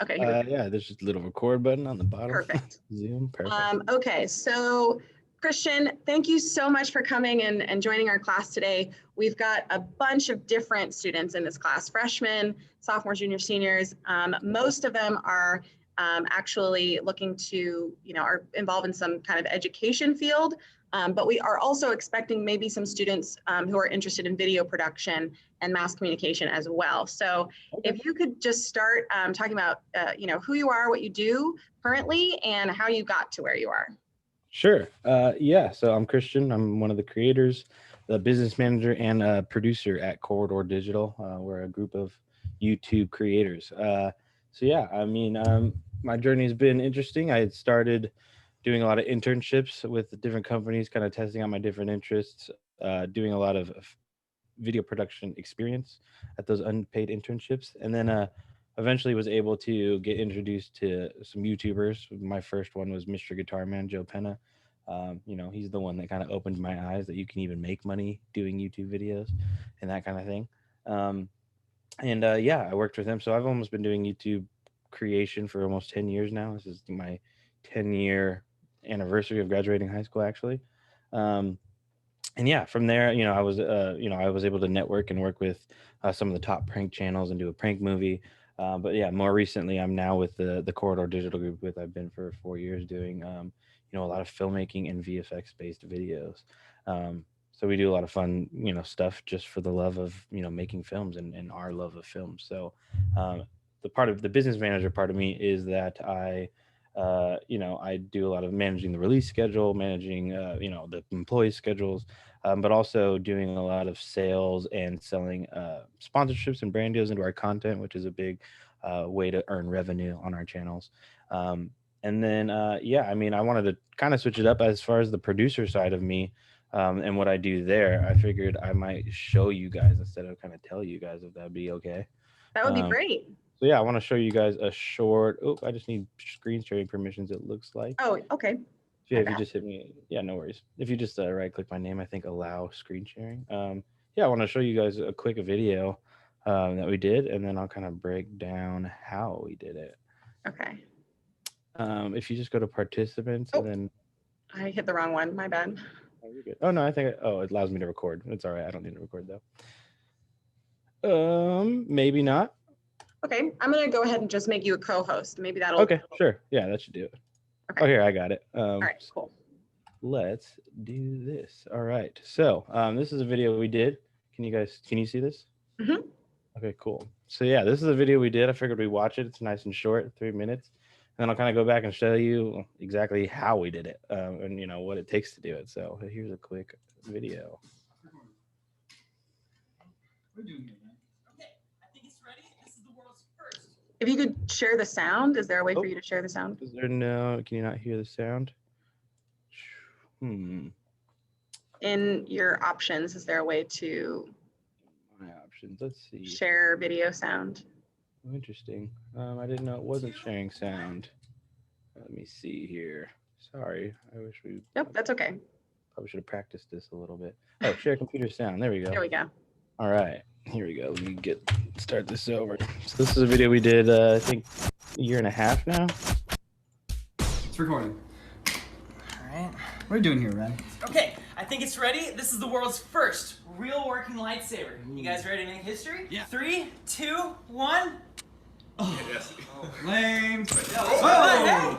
Okay, here we go. Yeah, there's just a little record button on the bottom. Perfect. Zoom, perfect. Okay, so Christian, thank you so much for coming and joining our class today. We've got a bunch of different students in this class, freshmen, sophomores, juniors, seniors. Most of them are actually looking to, are involved in some kind of education field, but we are also expecting maybe some students who are interested in video production and mass communication as well. So if you could just start talking about, who you are, what you do currently, and how you got to where you are. Sure. Yeah, so I'm Christian. I'm one of the creators, the business manager, and producer at Corridor Digital. We're a group of YouTube creators. So yeah, I mean, my journey has been interesting. I had started doing a lot of internships with different companies, kind of testing out my different interests, doing a lot of video production experience at those unpaid internships. And then eventually was able to get introduced to some YouTubers. My first one was Mr. Guitar Man, Joe Penna. He's the one that kind of opened my eyes that you can even make money doing YouTube videos and that kind of thing. Yeah, I worked with him. So I've almost been doing YouTube creation for almost 10 years now. This is my 10-year anniversary of graduating high school, actually. And yeah, from there, I was able to network and work with some of the top prank channels and do a prank movie. But yeah, more recently, I'm now with the Corridor Digital Group. I've been for 4 years doing, a lot of filmmaking and VFX based videos. So we do a lot of fun, stuff just for the love of, making films and our love of films. So the part of the business manager part of me is that I do a lot of managing the release schedule, managing, the employee schedules, but also doing a lot of sales and selling sponsorships and brand deals into our content, which is a big way to earn revenue on our channels. And then, I wanted to kind of switch it up as far as the producer side of me and what I do there. I figured I might show you guys instead of kind of tell you guys, if that'd be okay. That would be great. So yeah, I want to show you guys a short, I just need screen sharing permissions, it looks like. Oh, okay. Yeah, if you just hit me, yeah, no worries. If you just right click my name, I think allow screen sharing. Yeah, I want to show you guys a quick video that we did, and then I'll kind of break down how we did it. Okay. If you just go to participants and then. I hit the wrong one, my bad. Oh, you're good. Oh no, it allows me to record. It's all right, I don't need to record though. Maybe not. Okay, I'm gonna go ahead and just make you a co-host. Maybe that'll. Okay, sure. Yeah, that should do it. Okay. Oh, here, I got it. All right, cool. Let's do this. All right. So this is a video we did. Can you see this? Mm-hmm. Okay, cool. So yeah, this is a video we did. I figured we'd watch it. It's nice and short, 3 minutes. And then I'll kind of go back and show you exactly how we did it and what it takes to do it. So here's a quick video. We're doing it, man. Okay, I think it's ready. This is the world's first. If you could share the sound, is there a way for you to share the sound? Is there no? Can you not hear the sound? In your options, is there a way to? My options. Let's see. Share video sound. Oh, interesting. I didn't know it wasn't sharing sound. Let me see here. Sorry. I wish we. Nope, that's okay. Probably should have practiced this a little bit. Oh, share computer sound. There we go. There we go. All right. Here we go. Let me start this over. So this is a video we did, I think, a year and a half now. It's recording. All right. What are you doing here, Ren? Okay, I think it's ready. This is the world's first real working lightsaber. You guys ready to make history? Yeah. 3, 2, 1. Oh, yes. Lame. Whoa!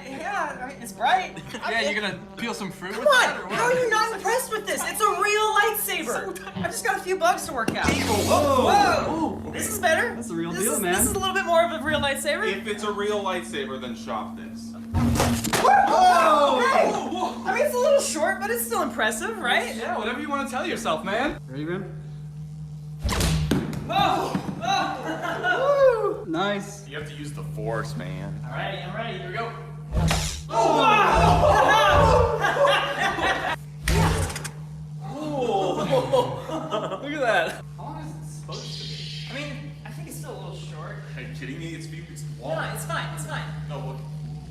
Yeah, it's bright. Yeah, you're gonna peel some fruit Come with that, or on! what? How are you not impressed with this? It's a real lightsaber. I've just got a few bugs to work out. Whoa! Whoa! This is better. That's a real deal, man. This is a little bit more of a real lightsaber. If it's a real lightsaber, then shop this. Whoa! Hey! I mean, it's a little short, but it's still impressive, right? Yeah, whatever you want to tell yourself, man. Ready, man? Oh! Woo! Nice. You have to use the force, man. All right, I'm ready. Here we go. Look at that. How long is it supposed to be? I mean, I think it's still a little short. Are you kidding me? It's long. No, it's fine. It's fine. No, look.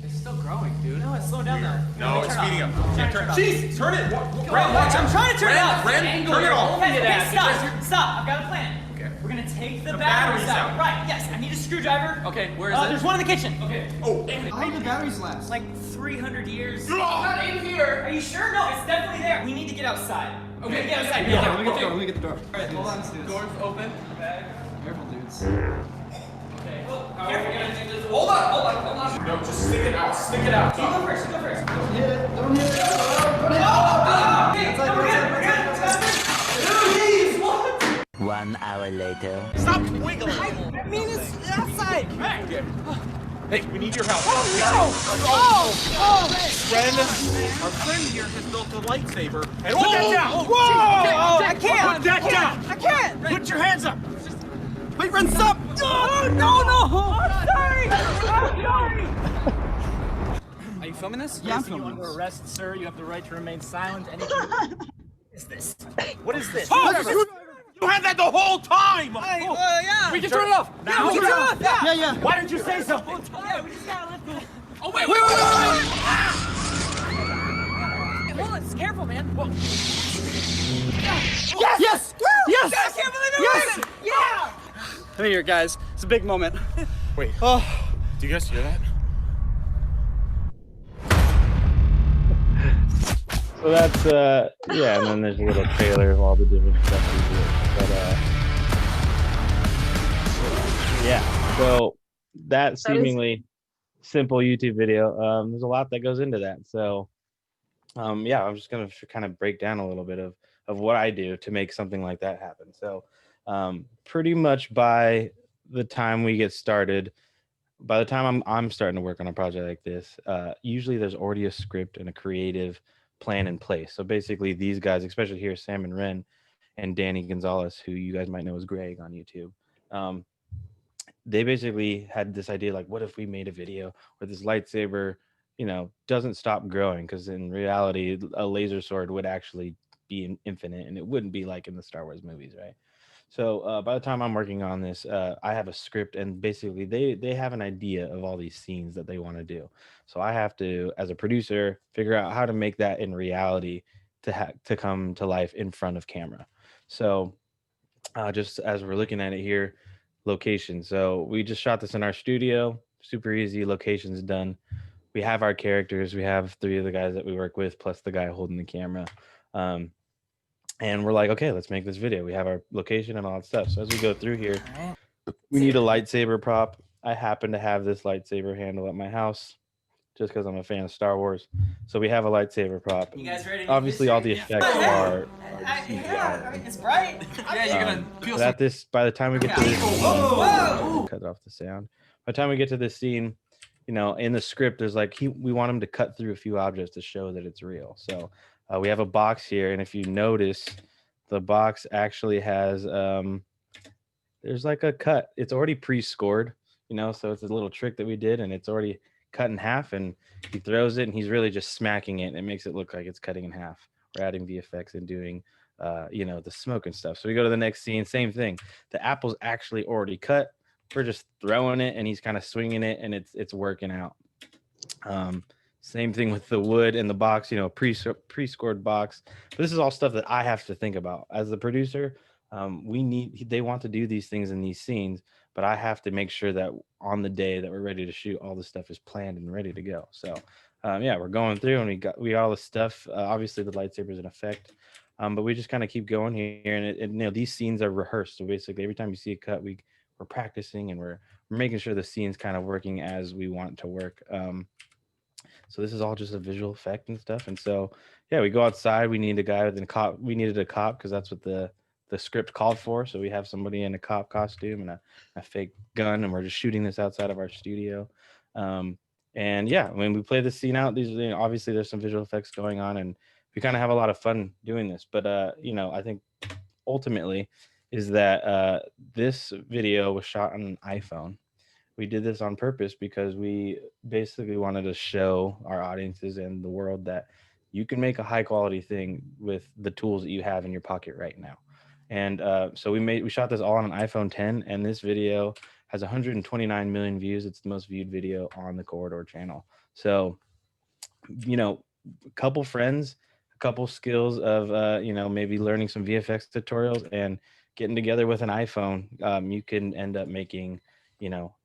It's still growing, dude. No, it's slowed down though. No, it's speeding up. Yeah, turn it off. Jeez, turn it. Ren, watch. I'm trying to turn it off. Ren, turn it off. Okay, stop. I've got a plan. Okay. We're gonna take the batteries out. Right, yes, I need a screwdriver. Okay, where is it? There's one in the kitchen. Okay. Oh, how do the batteries last? Like 300 years. Not in here. Are you sure? No, it's definitely there. We need to get outside. Okay, get outside. Yeah, let me get the door. Let me get the door. All right, hold on. Doors open. Careful, dudes. Okay. Hold on. No, just stick it out. Stick it out. You go first. You go first. Don't hit it. Don't hit it. Okay, no, we're good. Please, what? 1 hour later. Stop wiggling. I mean, it's outside. Hey, we need your help. Friend, our friend here has built a lightsaber. And put that down. Whoa! I can't. Put that down. I can't. Put your hands up. Wait, Ren, stop! Oh, no. I'm sorry. Are you filming this? Yeah, I'm Placing you filming under this. arrest, sir. You have the right to remain silent. Anything. What is this? What is this? You had that the whole time. Yeah. We can turn it off. Yeah, we can turn it off. Yeah. Yeah. Why didn't you say something? Yeah, we just gotta let go. Oh wait. Hey, hold on. Careful, man. Whoa. Yes! Yes! I can't believe it. Yes. Yeah. Come here, guys. It's a big moment. Wait. Oh. Do you guys hear that? So that's yeah, and then there's a little trailer of all the different stuff we do. But yeah, so that seemingly simple YouTube video, there's a lot that goes into that. So yeah, I'm just gonna kind of break down a little bit of what I do to make something like that happen. So pretty much by the time we get started, by the time I'm starting to work on a project like this, usually there's already a script and a creative plan in place. So basically these guys, especially here, Sam and Ren and Danny Gonzalez, who you guys might know as Greg on YouTube, they basically had this idea, like, what if we made a video where this lightsaber, doesn't stop growing? Because in reality, a laser sword would actually be infinite, and it wouldn't be like in the Star Wars movies, right? So by the time I'm working on this, I have a script, and basically they have an idea of all these scenes that they want to do. So I have to, as a producer, figure out how to make that in reality to come to life in front of camera. So just as we're looking at it here, location. So we just shot this in our studio, super easy, locations done. We have our characters. We have 3 of the guys that we work with, plus the guy holding the camera. And we're like, okay, let's make this video. We have our location and all that stuff. So as we go through here, we need a lightsaber prop. I happen to have this lightsaber handle at my house just because I'm a fan of Star Wars. So we have a lightsaber prop. You guys ready? Obviously, all the effects are Yeah, I mean, it's bright. Yeah, you're gonna feel that this by the time we get to this cut off the sound. By the time we get to this scene, in the script, there's like we want him to cut through a few objects to show that it's real. So we have a box here, and if you notice, the box actually has there's like a cut. It's already pre-scored, so it's a little trick that we did, and it's already cut in half, and he throws it, and he's really just smacking it, and it makes it look like it's cutting in half. We're adding VFX and doing the smoke and stuff. So we go to the next scene, same thing. The apple's actually already cut. We're just throwing it, and he's kind of swinging it, and it's working out. Same thing with the wood and the box, pre-scored box. But this is all stuff that I have to think about as the producer. They want to do these things in these scenes, but I have to make sure that on the day that we're ready to shoot, all the stuff is planned and ready to go. So yeah, we're going through, and we got all the stuff. Obviously the lightsaber's in effect, but we just kind of keep going here, and these scenes are rehearsed. So basically every time you see a cut, we're practicing, and we're making sure the scene's kind of working as we want it to work. So this is all just a visual effect and stuff. And so, yeah, we go outside. We need a guy with a cop. We needed a cop because that's what the script called for. So we have somebody in a cop costume and a fake gun, and we're just shooting this outside of our studio. And yeah, when we play the scene out, obviously there's some visual effects going on, and we kind of have a lot of fun doing this. But I think ultimately is that this video was shot on an iPhone. We did this on purpose because we basically wanted to show our audiences and the world that you can make a high quality thing with the tools that you have in your pocket right now. And so we shot this all on an iPhone 10, and this video has 129 million views. It's the most viewed video on the Corridor channel. So, a couple friends, a couple skills of, maybe learning some VFX tutorials, and getting together with an iPhone, you can end up making,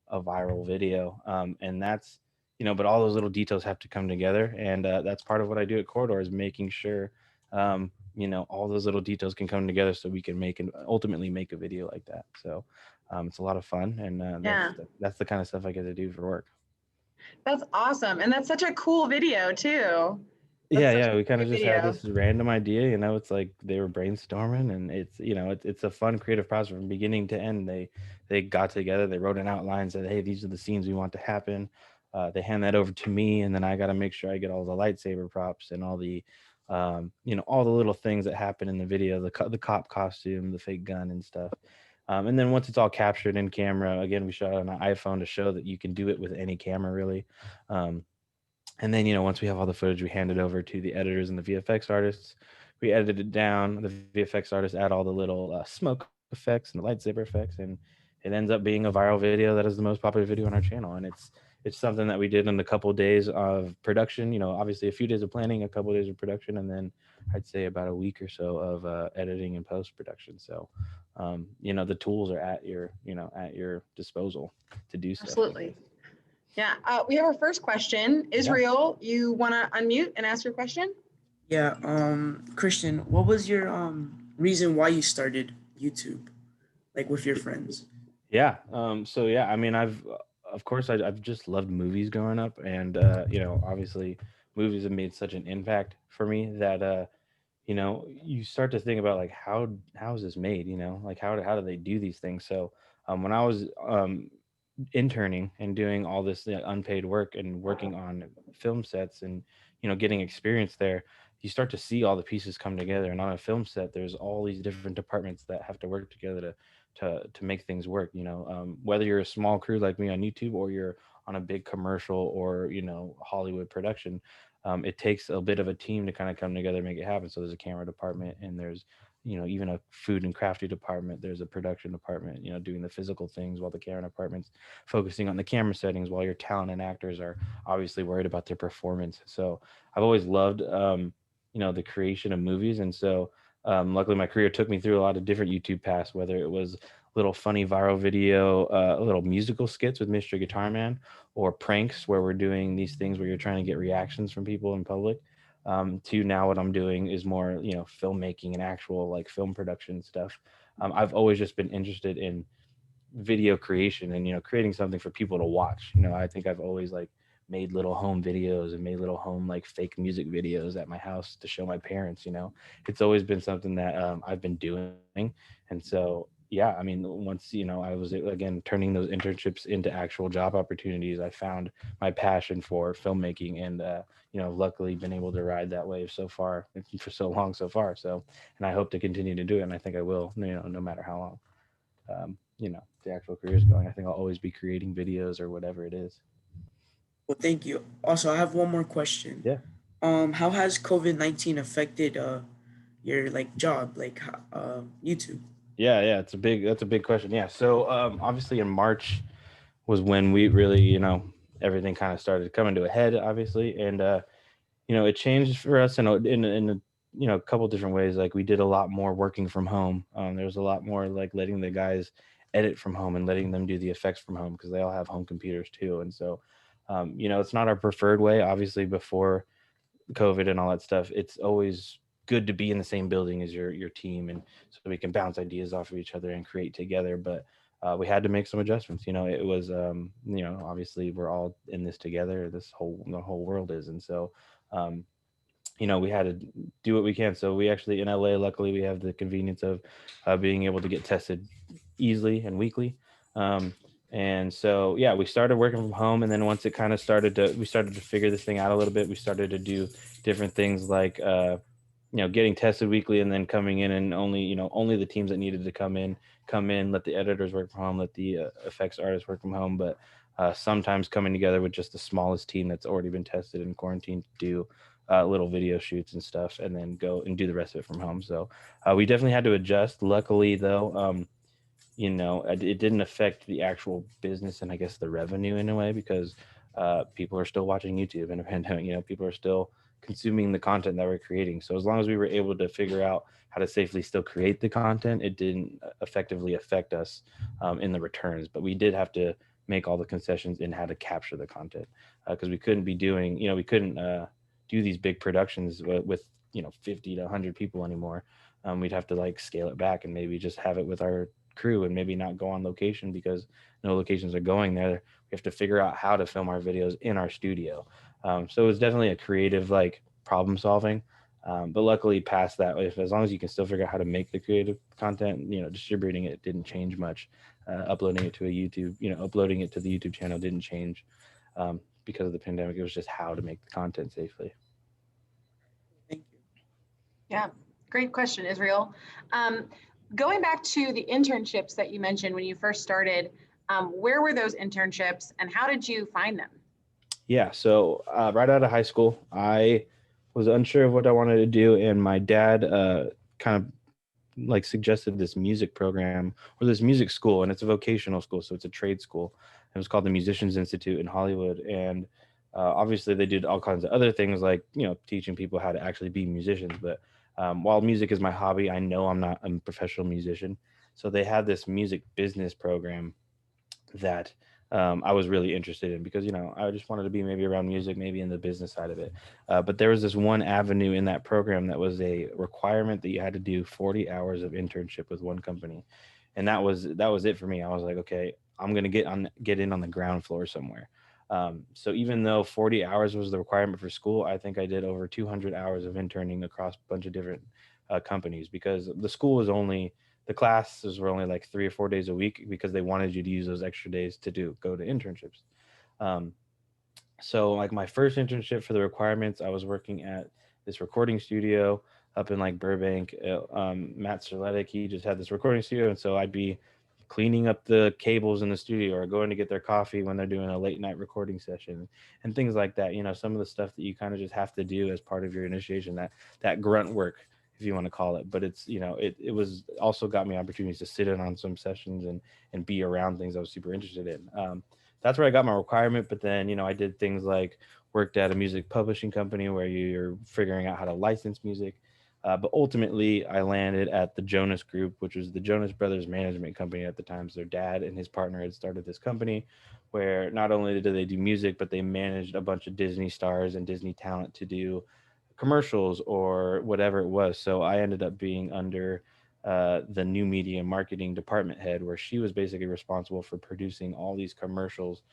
a viral video. And that's, but all those little details have to come together. And that's part of what I do at Corridor, is making sure, all those little details can come together so we can make and ultimately make a video like that. So it's a lot of fun. And Yeah, that's the kind of stuff I get to do for work. that's awesome. And that's such a cool video too. That's Yeah, such yeah, we a kind of great just had video. this random idea, it's like they were brainstorming, and it's a fun creative process from beginning to end. They got together, they wrote an outline, said, hey, these are the scenes we want to happen. They hand that over to me, and then I got to make sure I get all the lightsaber props and all the all the little things that happen in the video, the cop costume, the fake gun and stuff. And then once it's all captured in camera, again, we shot on an iPhone to show that you can do it with any camera, really. And then, once we have all the footage, we hand it over to the editors and the VFX artists. We edited it down. The VFX artists add all the little smoke effects and the lightsaber effects, and it ends up being a viral video that is the most popular video on our channel. And it's something that we did in a couple of days of production. Obviously a few days of planning, a couple of days of production, and then I'd say about a week or so of editing and post production. So, the tools are at your disposal to do stuff. Absolutely. Yeah, we have our first question. Israel, you want to unmute and ask your question? Yeah, Christian, what was your reason why you started YouTube, like with your friends? Yeah. So yeah, I mean, of course I've just loved movies growing up, and obviously movies have made such an impact for me that you start to think about, like, how is this made? Like, how do they do these things? So when I was interning and doing all this unpaid work and working on film sets and getting experience there, you start to see all the pieces come together. And on a film set, there's all these different departments that have to work together to make things work. Whether you're a small crew like me on YouTube, or you're on a big commercial or Hollywood production, it takes a bit of a team to kind of come together and make it happen. So there's a camera department, and there's even a food and crafty department. There's a production department, doing the physical things, while the camera department's focusing on the camera settings, while your talent and actors are obviously worried about their performance. So I've always loved, the creation of movies. And so luckily my career took me through a lot of different YouTube paths, whether it was little funny viral video, little musical skits with Mr. Guitar Man, or pranks where we're doing these things where you're trying to get reactions from people in public. To now what I'm doing is more, filmmaking and actual like film production stuff. I've always just been interested in video creation and, creating something for people to watch. I think I've always like made little home videos and made little home like fake music videos at my house to show my parents. It's always been something that I've been doing. And so, yeah, I mean, once, I was again turning those internships into actual job opportunities, I found my passion for filmmaking, and luckily been able to ride that wave so far, for so long so far. So, and I hope to continue to do it, and I think I will, no matter how long the actual career is going. I think I'll always be creating videos or whatever it is. Well, thank you. Also, I have one more question. Yeah. How has COVID-19 affected your like job, like YouTube? Yeah, that's a big question. Yeah. So obviously in March was when we really, everything kind of started coming to a head, obviously. And it changed for us in a couple different ways. Like, we did a lot more working from home. There was a lot more like letting the guys edit from home and letting them do the effects from home, because they all have home computers too. And so it's not our preferred way, obviously. Before COVID and all that stuff, it's always good to be in the same building as your team, and so we can bounce ideas off of each other and create together. But we had to make some adjustments. It was obviously we're all in this together. The whole world is. And so we had to do what we can. So we actually, in LA, luckily we have the convenience of being able to get tested easily and weekly. And so, yeah, we started working from home. And then once it kind of we started to figure this thing out a little bit. We started to do different things like, getting tested weekly, and then coming in, and only the teams that needed to come in, let the editors work from home, let the effects artists work from home. But sometimes coming together with just the smallest team that's already been tested and quarantined to do little video shoots and stuff, and then go and do the rest of it from home. So we definitely had to adjust. Luckily, though, it didn't affect the actual business and I guess the revenue in a way, because people are still watching YouTube in a pandemic. People are still consuming the content that we're creating. So as long as we were able to figure out how to safely still create the content, it didn't effectively affect us in the returns. But we did have to make all the concessions in how to capture the content, because we couldn't be doing, we couldn't do these big productions with 50 to 100 people anymore. We'd have to like scale it back and maybe just have it with our crew and maybe not go on location because no locations are going there. We have to figure out how to film our videos in our studio. So it was definitely a creative like problem solving. But luckily past that, as long as you can still figure out how to make the creative content, distributing it didn't change much. Uploading it to a YouTube, uploading it to the YouTube channel didn't change because of the pandemic. It was just how to make the content safely. Thank you. Yeah, great question, Israel. Going back to the internships that you mentioned when you first started, where were those internships and how did you find them? Yeah, so right out of high school, I was unsure of what I wanted to do, and my dad kind of like suggested this music program or this music school, and it's a vocational school, so it's a trade school. It was called the Musicians Institute in Hollywood, and obviously they did all kinds of other things like teaching people how to actually be musicians. But while music is my hobby, I know I'm not a professional musician, so they had this music business program that I was really interested in because, I just wanted to be maybe around music, maybe in the business side of it. But there was this one avenue in that program that was a requirement that you had to do 40 hours of internship with one company. And that was it for me. I was like, okay, I'm going to get in on the ground floor somewhere. So even though 40 hours was the requirement for school, I think I did over 200 hours of interning across a bunch of different companies because the classes were only like 3 or 4 days a week because they wanted you to use those extra days to go to internships. So like my first internship for the requirements, I was working at this recording studio up in like Burbank. Matt Serletic, he just had this recording studio. And so I'd be cleaning up the cables in the studio or going to get their coffee when they're doing a late night recording session and things like that. Some of the stuff that you kind of just have to do as part of your initiation, that grunt work, if you want to call it. But it's, it was also got me opportunities to sit in on some sessions and be around things I was super interested in. That's where I got my requirement. But then, I did things like worked at a music publishing company where you're figuring out how to license music. But ultimately, I landed at the Jonas Group, which was the Jonas Brothers management company at the time. So their dad and his partner had started this company where not only did they do music, but they managed a bunch of Disney stars and Disney talent to do commercials or whatever it was. So I ended up being under the new media marketing department head, where she was basically responsible for producing all these commercials,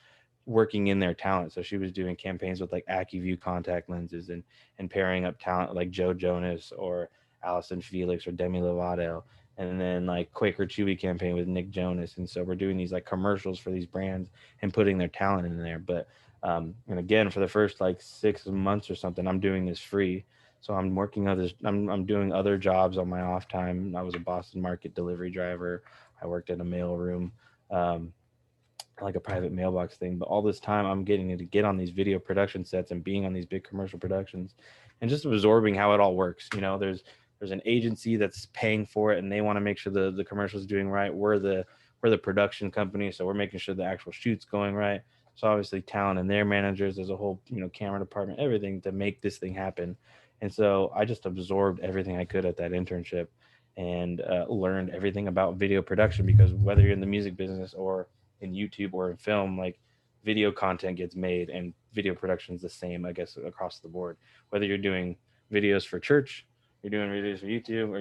working in their talent. So she was doing campaigns with like AccuView contact lenses and pairing up talent like Joe Jonas or Allison Felix or Demi Lovato, and then like Quaker Chewy campaign with Nick Jonas. And so we're doing these like commercials for these brands and putting their talent in there. But and again, for the first like 6 months or something, I'm doing this free. So I'm working others. I'm doing other jobs on my off time. I was a Boston Market delivery driver. I worked at a mail room, like a private mailbox thing. But all this time, I'm getting to get on these video production sets and being on these big commercial productions, and just absorbing how it all works. There's an agency that's paying for it, and they want to make sure the commercial is doing right. We're the production company, so we're making sure the actual shoot's going right. So obviously, talent and their managers, there's a whole camera department, everything to make this thing happen. And so I just absorbed everything I could at that internship and learned everything about video production, because whether you're in the music business or in YouTube or in film, like video content gets made, and video production is the same, I guess, across the board. Whether you're doing videos for church, you're doing videos for YouTube, or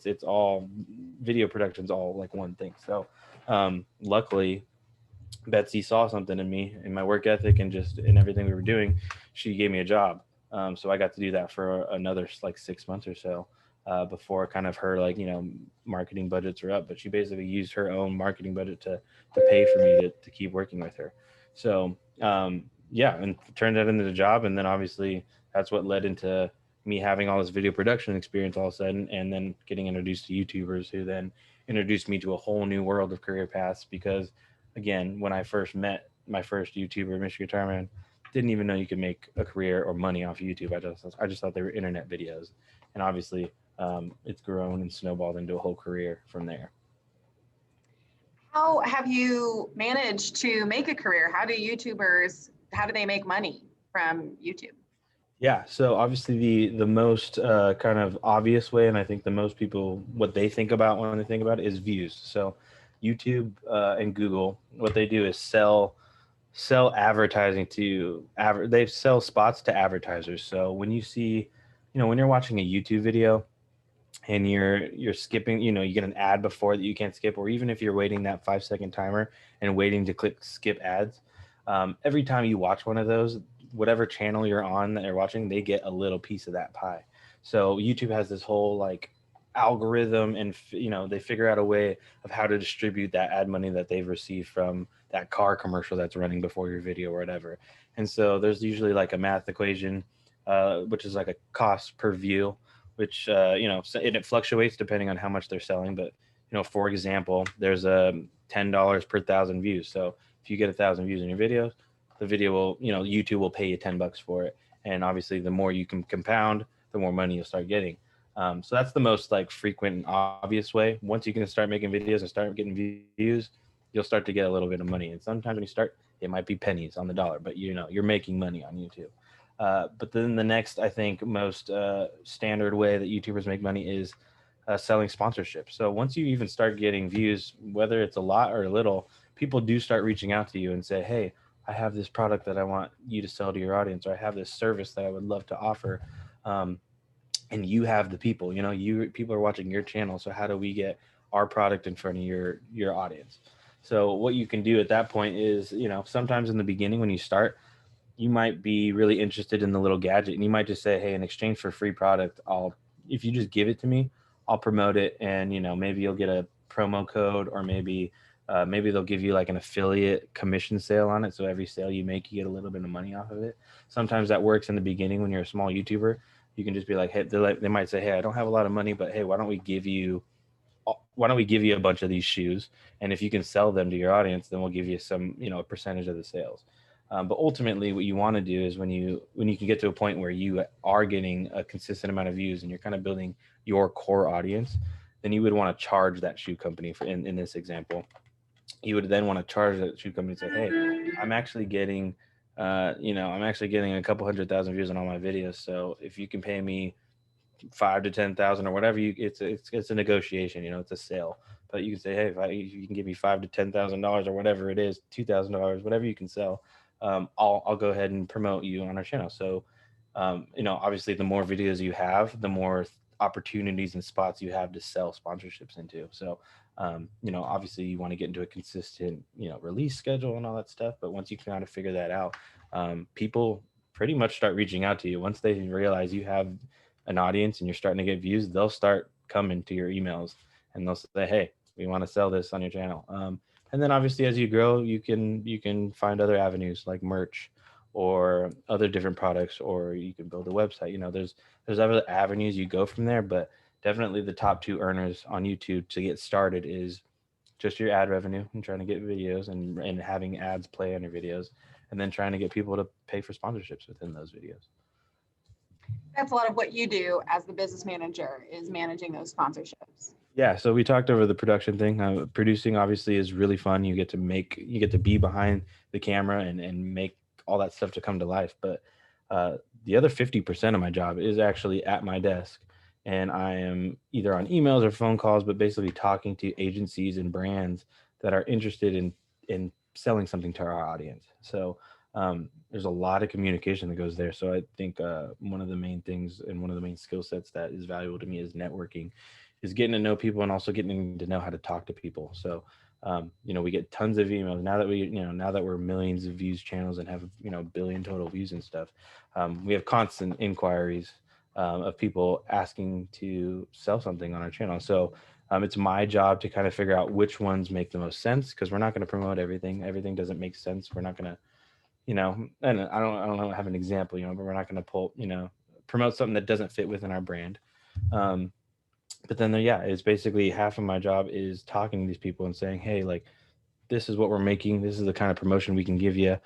it's all video production's all like one thing. So luckily, Betsy saw something in me, in my work ethic, and just in everything we were doing. She gave me a job. So I got to do that for another like 6 months or so before kind of her marketing budgets were up. But she basically used her own marketing budget to pay for me to keep working with her. So yeah, and turned that into the job. And then obviously that's what led into me having all this video production experience all of a sudden, and then getting introduced to YouTubers, who then introduced me to a whole new world of career paths. Because again, when I first met my first YouTuber, Mr. Guitar Man, didn't even know you could make a career or money off of YouTube. I just thought they were internet videos, and obviously it's grown and snowballed into a whole career from there. How have you managed to make a career? How do they make money from YouTube? Yeah, so obviously the most kind of obvious way, and I think the most people what they think about when they think about it is views. So YouTube and Google, what they do is sell advertising to they sell spots to advertisers. So when you see, when you're watching a YouTube video and you're skipping, you get an ad before that you can't skip, or even if you're waiting that 5-second timer and waiting to click skip ads, every time you watch one of those, whatever channel you're on that you're watching, they get a little piece of that pie. So YouTube has this whole like algorithm, and they figure out a way of how to distribute that ad money that they've received from that car commercial that's running before your video or whatever. And so there's usually like a math equation, which is like a cost per view, which and it fluctuates depending on how much they're selling. But for example, there's a $10 per 1,000 views. So if you get 1,000 views in your videos, the video will, YouTube will pay you $10 for it. And obviously, the more you can compound, the more money you'll start getting. So that's the most like frequent and obvious way. Once you can start making videos and start getting views, you'll start to get a little bit of money. And sometimes when you start, it might be pennies on the dollar, but you're making money on YouTube. But then the next, I think, most standard way that YouTubers make money is selling sponsorships. So once you even start getting views, whether it's a lot or a little, people do start reaching out to you and say, hey, I have this product that I want you to sell to your audience, or I have this service that I would love to offer. And you have the people, people are watching your channel. So how do we get our product in front of your audience? So what you can do at that point is, sometimes in the beginning when you start, you might be really interested in the little gadget, and you might just say, hey, in exchange for free product, if you just give it to me, I'll promote it. And, maybe you'll get a promo code, or maybe they'll give you like an affiliate commission sale on it. So every sale you make, you get a little bit of money off of it. Sometimes that works in the beginning when you're a small YouTuber. You can just be like, hey, they might say, hey, I don't have a lot of money, but hey, why don't we give you a bunch of these shoes? And if you can sell them to your audience, then we'll give you some, a percentage of the sales. But ultimately, what you want to do is when you can get to a point where you are getting a consistent amount of views and you're kind of building your core audience, then you would want to charge that shoe company in this example. You would then want to charge that shoe company and say, hey, I'm actually getting, a couple 100,000 views on all my videos. So if you can pay me 5 to 10,000 or whatever, it's a negotiation, it's a sale. But you can say, hey, if you can give me $5,000 to $10,000 or whatever it is, $2,000, whatever you can sell, I'll go ahead and promote you on our channel. So, obviously the more videos you have, the more opportunities and spots you have to sell sponsorships into. So, obviously you want to get into a consistent, release schedule and all that stuff. But once you kind of figure that out, people pretty much start reaching out to you. Once they realize you have an audience and you're starting to get views, they'll start coming to your emails and they'll say, hey, we want to sell this on your channel. And then obviously as you grow, you can find other avenues like merch or other different products, or you can build a website. There's other avenues you go from there, but definitely the top two earners on YouTube to get started is just your ad revenue and trying to get videos and having ads play on your videos, and then trying to get people to pay for sponsorships within those videos. That's a lot of what you do as the business manager, is managing those sponsorships. Yeah, so we talked over the production thing. Producing obviously is really fun. You get to be behind the camera and make all that stuff to come to life. But the other 50% of my job is actually at my desk, and I am either on emails or phone calls, but basically talking to agencies and brands that are interested in selling something to our audience. So there's a lot of communication that goes there. So I think one of the main things and one of the main skill sets that is valuable to me is networking, is getting to know people and also getting to know how to talk to people. So, we get tons of emails now that we're millions of views channels and have, billion total views and stuff. We have constant inquiries of people asking to sell something on our channel. So it's my job to kind of figure out which ones make the most sense, because we're not going to promote everything. Everything doesn't make sense. We're not going to, and I don't have an example, but we're not going to promote something that doesn't fit within our brand. But then it's basically half of my job is talking to these people and saying, hey, like, this is what we're making. This is the kind of promotion we can give you.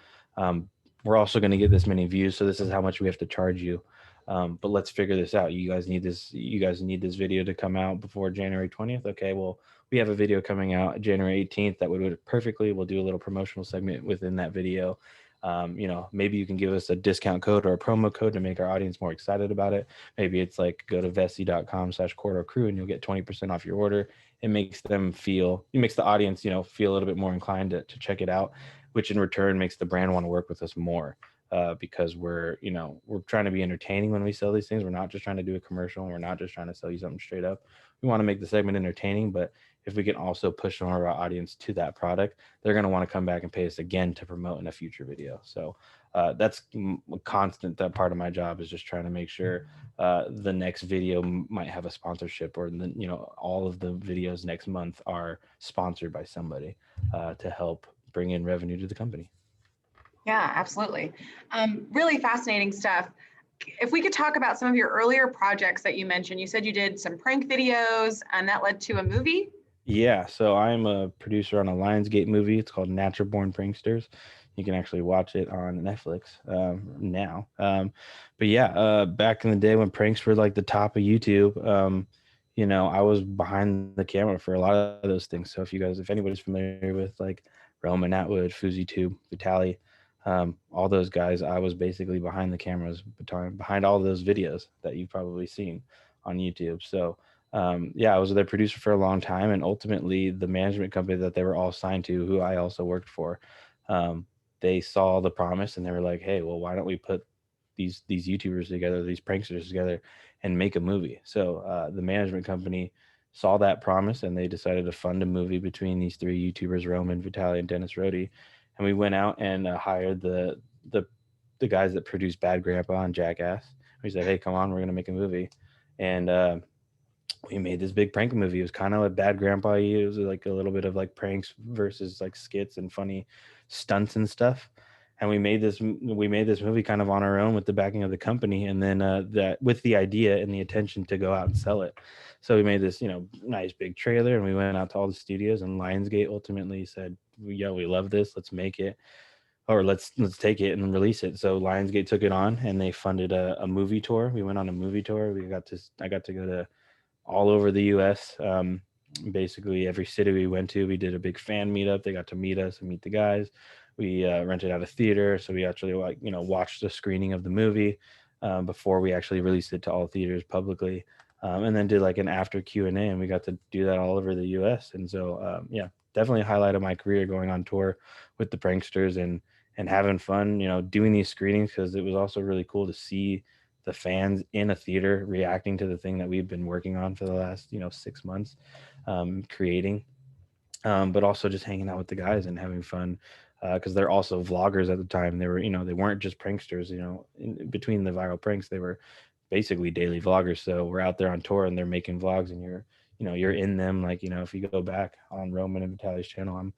We're also going to get this many views, so this is how much we have to charge you. But let's figure this out. You guys need this video to come out before January 20th. Okay, well, we have a video coming out January 18th that would work perfectly. We'll do a little promotional segment within that video. You know, maybe you can give us a discount code or a promo code to make our audience more excited about it. Maybe it's like go to vessi.com/corridor and you'll get 20% off your order. It makes the audience, you know, feel a little bit more inclined to check it out, which in return makes the brand want to work with us more. Because we're trying to be entertaining when we sell these things. We're not just trying to do a commercial. We're not just trying to sell you something straight up. We want to make the segment entertaining, but if we can also push more of our audience to that product, they're going to want to come back and pay us again to promote in a future video. So that's a constant. That part of my job is just trying to make sure the next video might have a sponsorship, or all of the videos next month are sponsored by somebody to help bring in revenue to the company. Yeah, absolutely. Really fascinating stuff. If we could talk about some of your earlier projects that you mentioned, you said you did some prank videos and that led to a movie. Yeah, so I'm a producer on a Lionsgate movie. It's called Natural Born Pranksters. You can actually watch it on Netflix now. But yeah, back in the day when pranks were like the top of YouTube, I was behind the camera for a lot of those things. So if anybody's familiar with like Roman Atwood, FuzzyTube, Vitaly, all those guys, I was basically behind the cameras, behind all those videos that you've probably seen on YouTube. So I was their producer for a long time, and ultimately the management company that they were all signed to, who I also worked for, they saw the promise and they were like, hey, well, why don't we put these YouTubers together, these pranksters together, and make a movie? So the management company saw that promise and they decided to fund a movie between these three YouTubers, Roman, Vitaly, and Dennis Rody. And we went out and hired the guys that produced Bad Grandpa and Jackass. We said, hey, come on, we're going to make a movie. And we made this big prank movie. It was kind of like Bad Grandpa. It was like a little bit of like pranks versus like skits and funny stunts and stuff. And we made this movie kind of on our own with the backing of the company, and then that with the idea and the intention to go out and sell it. So we made this nice big trailer, and we went out to all the studios, and Lionsgate ultimately said, yeah, we love this, let's make it, or let's take it and release it. So Lionsgate took it on and they funded a movie tour. We went on a movie tour. I got to go to all over the US. Basically every city we went to, we did a big fan meetup. They got to meet us and meet the guys. We rented out a theater, so we actually watched the screening of the movie before we actually released it to all theaters publicly, and then did like an after Q&A, and we got to do that all over the US. And so definitely a highlight of my career, going on tour with the pranksters and having fun doing these screenings, because it was also really cool to see the fans in a theater reacting to the thing that we've been working on for the last 6 months creating, but also just hanging out with the guys and having fun, because they're also vloggers at the time. They were they weren't just pranksters. In between the viral pranks, they were basically daily vloggers. So we're out there on tour and they're making vlogs, and you're in them. Like if you go back on Roman and Vitaly's channel, I'm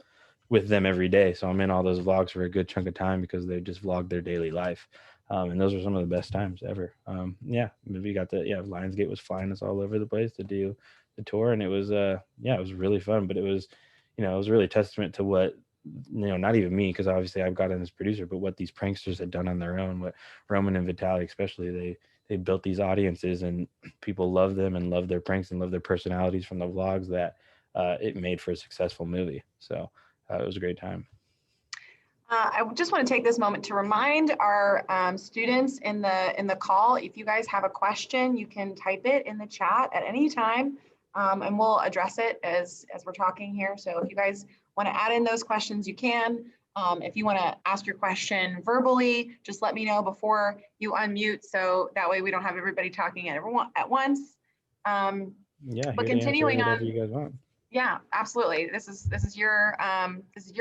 with them every day, so I'm in all those vlogs for a good chunk of time because they just vlog their daily life. And those are some of the best times ever. We got Lionsgate was flying us all over the place to do the tour, and it was it was really fun. But it was it was really a testament to what not even me, because obviously I've got in as producer, but what these pranksters had done on their own. What Roman and Vitaly especially, they built these audiences, and people love them and love their pranks and love their personalities from the vlogs, that it made for a successful movie. So it was a great time. I just want to take this moment to remind our students in the call, if you guys have a question, you can type it in the chat at any time, and we'll address it as we're talking here. So if you guys want to add in those questions, you can. If you want to ask your question verbally, just let me know before you unmute, so that way we don't have everybody talking at once. But continuing on, you guys want. Yeah, absolutely. This is your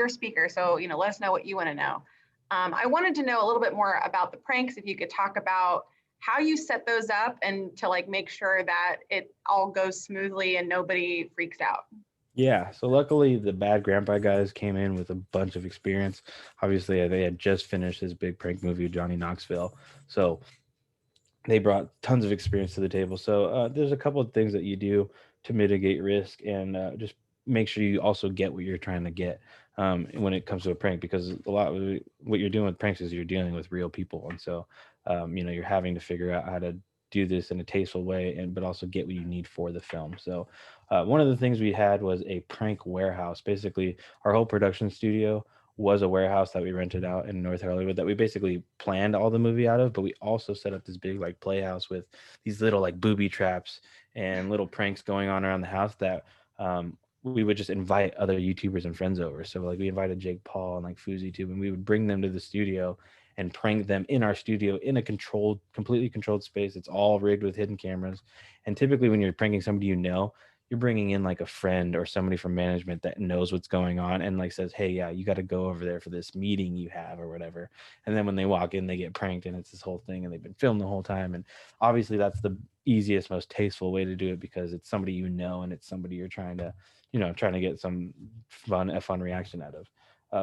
speaker, so let us know what you want to know. I wanted to know a little bit more about the pranks. If you could talk about how you set those up and to make sure that it all goes smoothly and nobody freaks out. Yeah, so luckily the Bad Grandpa guys came in with a bunch of experience. Obviously, they had just finished his big prank movie, Johnny Knoxville, so they brought tons of experience to the table. So there's a couple of things that you do to mitigate risk and just make sure you also get what you're trying to get when it comes to a prank, because a lot of what you're doing with pranks is you're dealing with real people, and so you're having to figure out how to do this in a tasteful way, but also get what you need for the film. So one of the things we had was a prank warehouse. Basically, our whole production studio was a warehouse that we rented out in North Hollywood that we basically planned all the movie out of, but we also set up this big like playhouse with these little like booby traps and little pranks going on around the house that we would just invite other YouTubers and friends over. So like we invited Jake Paul and like FoozyTube, and we would bring them to the studio and prank them in our studio in a completely controlled space. It's all rigged with hidden cameras. And typically when you're pranking somebody, you're bringing in like a friend or somebody from management that knows what's going on and like says, hey, yeah, you got to go over there for this meeting you have or whatever. And then when they walk in, they get pranked and it's this whole thing and they've been filmed the whole time. And obviously that's the easiest, most tasteful way to do it because it's somebody and it's somebody you're trying to get a fun reaction out of.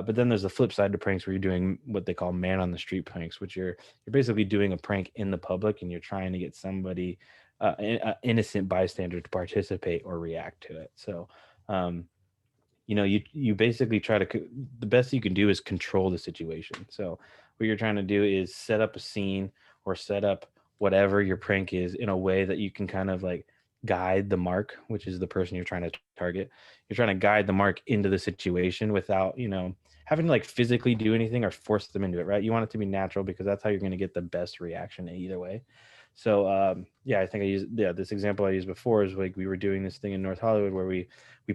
But then there's the flip side to pranks where you're doing what they call man on the street pranks, which you're basically doing a prank in the public and you're trying to get somebody, an innocent bystander, to participate or react to it. So, you basically the best you can do is control the situation. So what you're trying to do is set up a scene or set up whatever your prank is in a way that you can kind of like guide the mark, which is the person you're trying to target. You're trying to guide the mark into the situation without, having to like physically do anything or force them into it, right? You want it to be natural because that's how you're going to get the best reaction either way. So I think this example I used before is like we were doing this thing in North Hollywood where we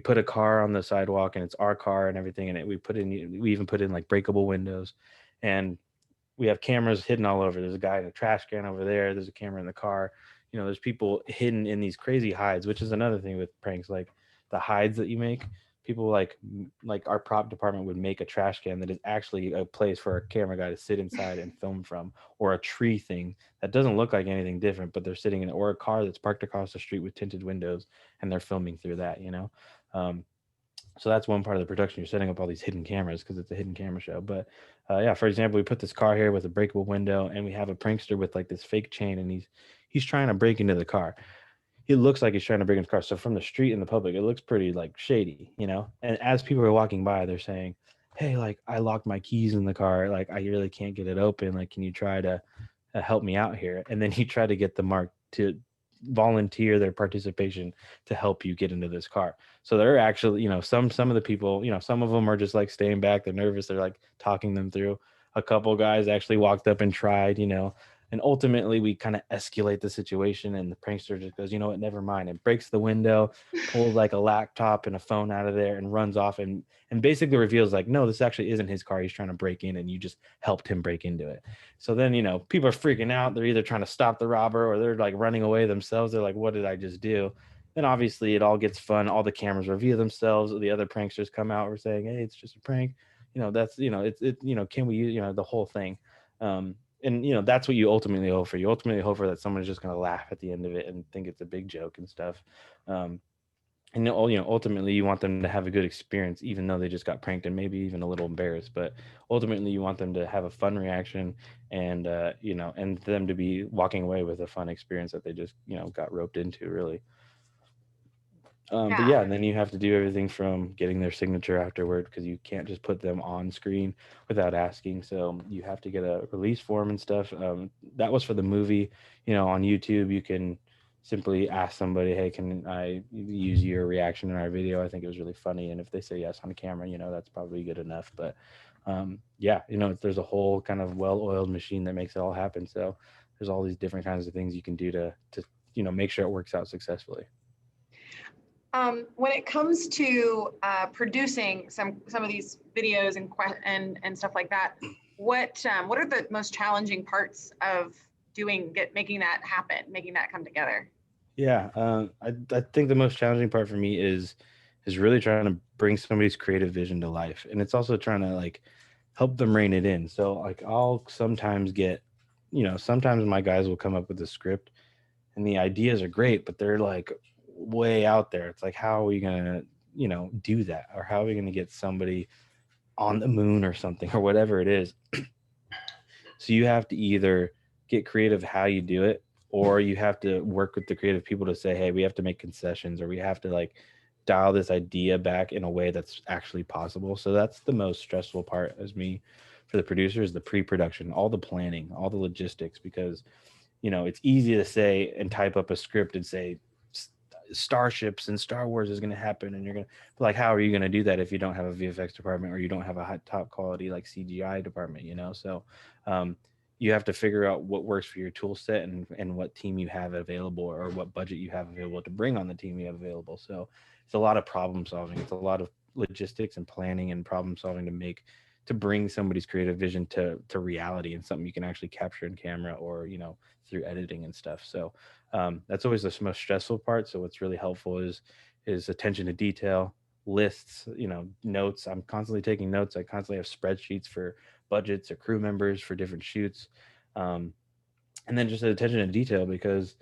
put a car on the sidewalk and it's our car and everything, and we even put in like breakable windows, and we have cameras hidden all over. There's a guy in a trash can over there. There's a camera in the car. There's people hidden in these crazy hides, which is another thing with pranks, like the hides that you make. People like our prop department would make a trash can that is actually a place for a camera guy to sit inside and film from, or a tree thing that doesn't look like anything different, but they're sitting in it, or a car that's parked across the street with tinted windows and they're filming through that, So that's one part of the production. You're setting up all these hidden cameras because it's a hidden camera show. But for example, we put this car here with a breakable window and we have a prankster with like this fake chain and he's trying to break into the car. It looks like he's trying to break into the car. So from the street in the public, it looks pretty like shady, And as people are walking by, they're saying, hey, like I locked my keys in the car. Like I really can't get it open. Like, can you try to help me out here? And then he tried to get the mark to volunteer their participation to help you get into this car. So they're actually, some of the people, some of them are just like staying back. They're nervous. They're like talking them through. A couple guys actually walked up and tried, and ultimately we kind of escalate the situation and the prankster just goes, you know what, never mind, and breaks the window, pulls like a laptop and a phone out of there and runs off and basically reveals like, no, this actually isn't his car. He's trying to break in and you just helped him break into it. So then, people are freaking out. They're either trying to stop the robber or they're like running away themselves. They're like, what did I just do? Then obviously it all gets fun. All the cameras reveal themselves. The other pranksters come out. We're saying, hey, it's just a prank. That's, can we use, the whole thing. And that's what you ultimately hope for. You ultimately hope for that someone is just going to laugh at the end of it and think it's a big joke and stuff. And ultimately you want them to have a good experience, even though they just got pranked and maybe even a little embarrassed. But ultimately you want them to have a fun reaction and and them to be walking away with a fun experience that they just got roped into, really. But and then you have to do everything from getting their signature afterward, because you can't just put them on screen without asking. So you have to get a release form and stuff. That was for the movie. On YouTube, you can simply ask somebody, hey, can I use your reaction in our video? I think it was really funny. And if they say yes on camera, that's probably good enough. But there's a whole kind of well-oiled machine that makes it all happen. So there's all these different kinds of things you can do to make sure it works out successfully. When it comes to producing some of these videos and stuff like that, what are the most challenging parts of making that happen, making that come together? Yeah, I think the most challenging part for me is really trying to bring somebody's creative vision to life, and it's also trying to like help them rein it in. So like I'll sometimes get, sometimes my guys will come up with a script, and the ideas are great, but they're like way out there. It's like, how are we gonna do that, or how are we gonna get somebody on the moon or something, or whatever it is? So you have to either get creative how you do it, or you have to work with the creative people to say, hey, we have to make concessions, or we have to like dial this idea back in a way that's actually possible. So that's the most stressful part as me for the producers, the pre-production, all the planning, all the logistics, because it's easy to say and type up a script and say, starships and Star Wars is going to happen, and you're going to like, how are you going to do that if you don't have a VFX department or you don't have a high, top quality like CGI department, you know? So you have to figure out what works for your tool set and what team you have available or what budget you have available to bring on the team you have available. So it's a lot of problem solving. It's a lot of logistics and planning and problem solving to bring somebody's creative vision to reality and something you can actually capture in camera or, you know, through editing and stuff. So that's always the most stressful part. So what's really helpful is attention to detail, lists, you know, notes. I'm constantly taking notes. I constantly have spreadsheets for budgets or crew members for different shoots. And then just attention to detail, because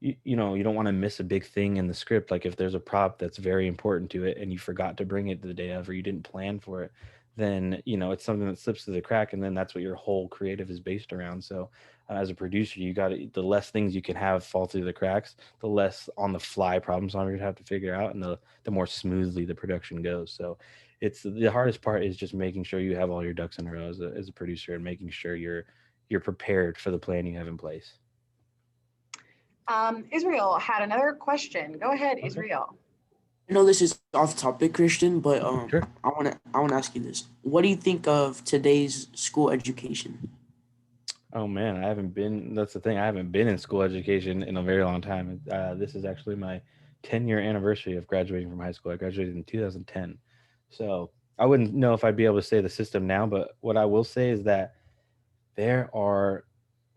you know, you don't want to miss a big thing in the script. Like if there's a prop that's very important to it and you forgot to bring it the day of, or you didn't plan for it, then, you know, it's something that slips through the crack, and then that's what your whole creative is based around. So as a producer, you got to, the less things you can have fall through the cracks, the less on the fly problem solving you have to figure out, and the more smoothly the production goes. So it's the hardest part is just making sure you have all your ducks in a row as a producer, and making sure you're prepared for the plan you have in place. Israel had another question. Go ahead, Okay. Israel. I know this is off topic, Christian, but Sure. I wanna ask you this. What do you think of today's school education? Oh man, that's the thing. I haven't been in school education in a very long time. This is actually my 10-year anniversary of graduating from high school. I graduated in 2010. So I wouldn't know if I'd be able to say the system now, but what I will say is that there are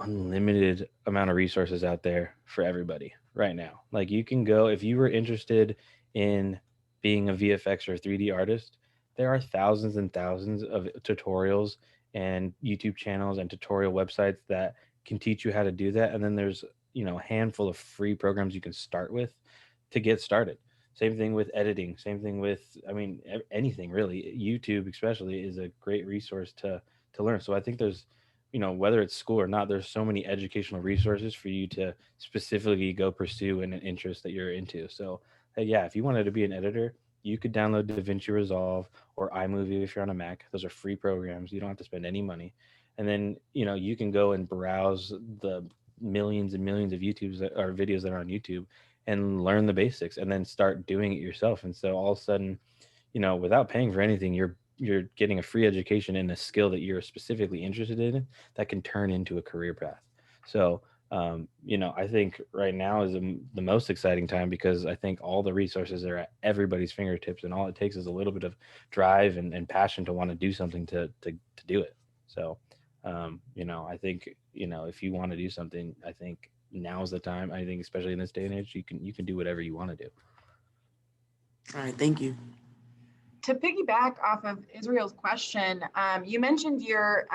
unlimited amount of resources out there for everybody right now. Like you can go, if you were interested in being a VFX or 3D artist, there are thousands and thousands of tutorials and YouTube channels and tutorial websites that can teach you how to do that. And then there's, you know, a handful of free programs you can start with to get started. Same thing with editing, same thing with, I mean, anything really. YouTube especially is a great resource to learn. So I think there's, you know, whether it's school or not, there's so many educational resources for you to specifically go pursue in an interest that you're into. So yeah, if you wanted to be an editor, you could download DaVinci Resolve or iMovie if you're on a Mac. Those are free programs. You don't have to spend any money. And then, you know, you can go and browse the millions and millions of YouTubes that are videos that are on YouTube and learn the basics and then start doing it yourself. And so all of a sudden, you know, without paying for anything, you're getting a free education in a skill that you're specifically interested in that can turn into a career path. So, you know, I think right now is the most exciting time, because I think all the resources are at everybody's fingertips, and all it takes is a little bit of drive and passion to want to do something to do it. So, you know, I think, you know, if you want to do something, I think now's the time. I think especially in this day and age, you can do whatever you want to do. All right, thank you. To piggyback off of Israel's question, you mentioned your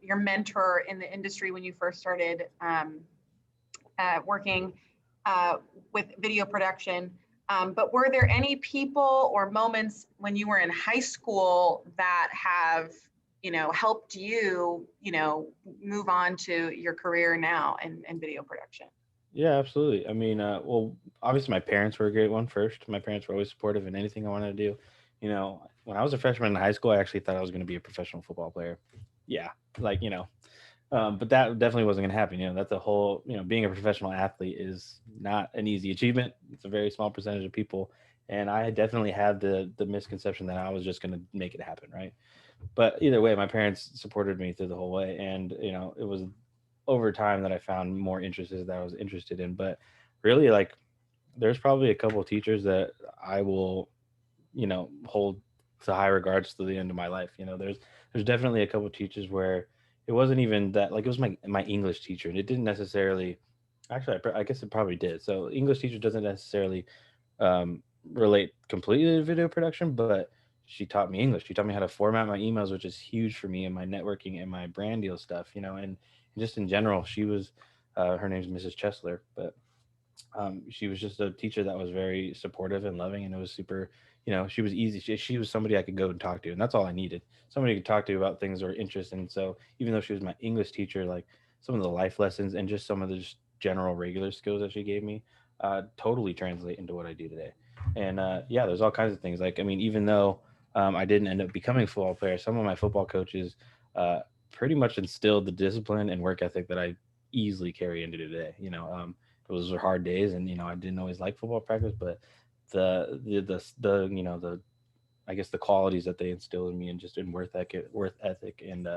mentor in the industry when you first started working with video production. But were there any people or moments when you were in high school that have, you know, helped you, you know, move on to your career now in video production? Yeah, absolutely. I mean, well, obviously my parents were a great one first. My parents were always supportive in anything I wanted to do. You know, when I was a freshman in high school, I actually thought I was going to be a professional football player. Yeah, like, you know, but that definitely wasn't going to happen. You know, that's a whole, you know, being a professional athlete is not an easy achievement. It's a very small percentage of people. And I definitely had the misconception that I was just going to make it happen, right? But either way, my parents supported me through the whole way. And, you know, it was over time that I found more interests that I was interested in. But really, like, there's probably a couple of teachers that I will, you know, hold to high regards to the end of my life. You know, there's definitely a couple of teachers where it wasn't even that, like, it was my English teacher, and it didn't necessarily, actually, I guess it probably did. So English teacher doesn't necessarily relate completely to video production, but she taught me English. She taught me how to format my emails, which is huge for me in my networking and my brand deal stuff, you know, and just in general. She was, her name's Mrs. Chesler, but she was just a teacher that was very supportive and loving, and it was super, you know, she was easy. She was somebody I could go and talk to, and that's all I needed. Somebody to talk to about things that were interesting. So even though she was my English teacher, like some of the life lessons and just some of the just general regular skills that she gave me totally translate into what I do today. And yeah, there's all kinds of things. Like, I mean, even though I didn't end up becoming a football player, some of my football coaches pretty much instilled the discipline and work ethic that I easily carry into today. You know, those were hard days, and I didn't always like football practice, but the I guess the qualities that they instilled in me and just in worth ethic and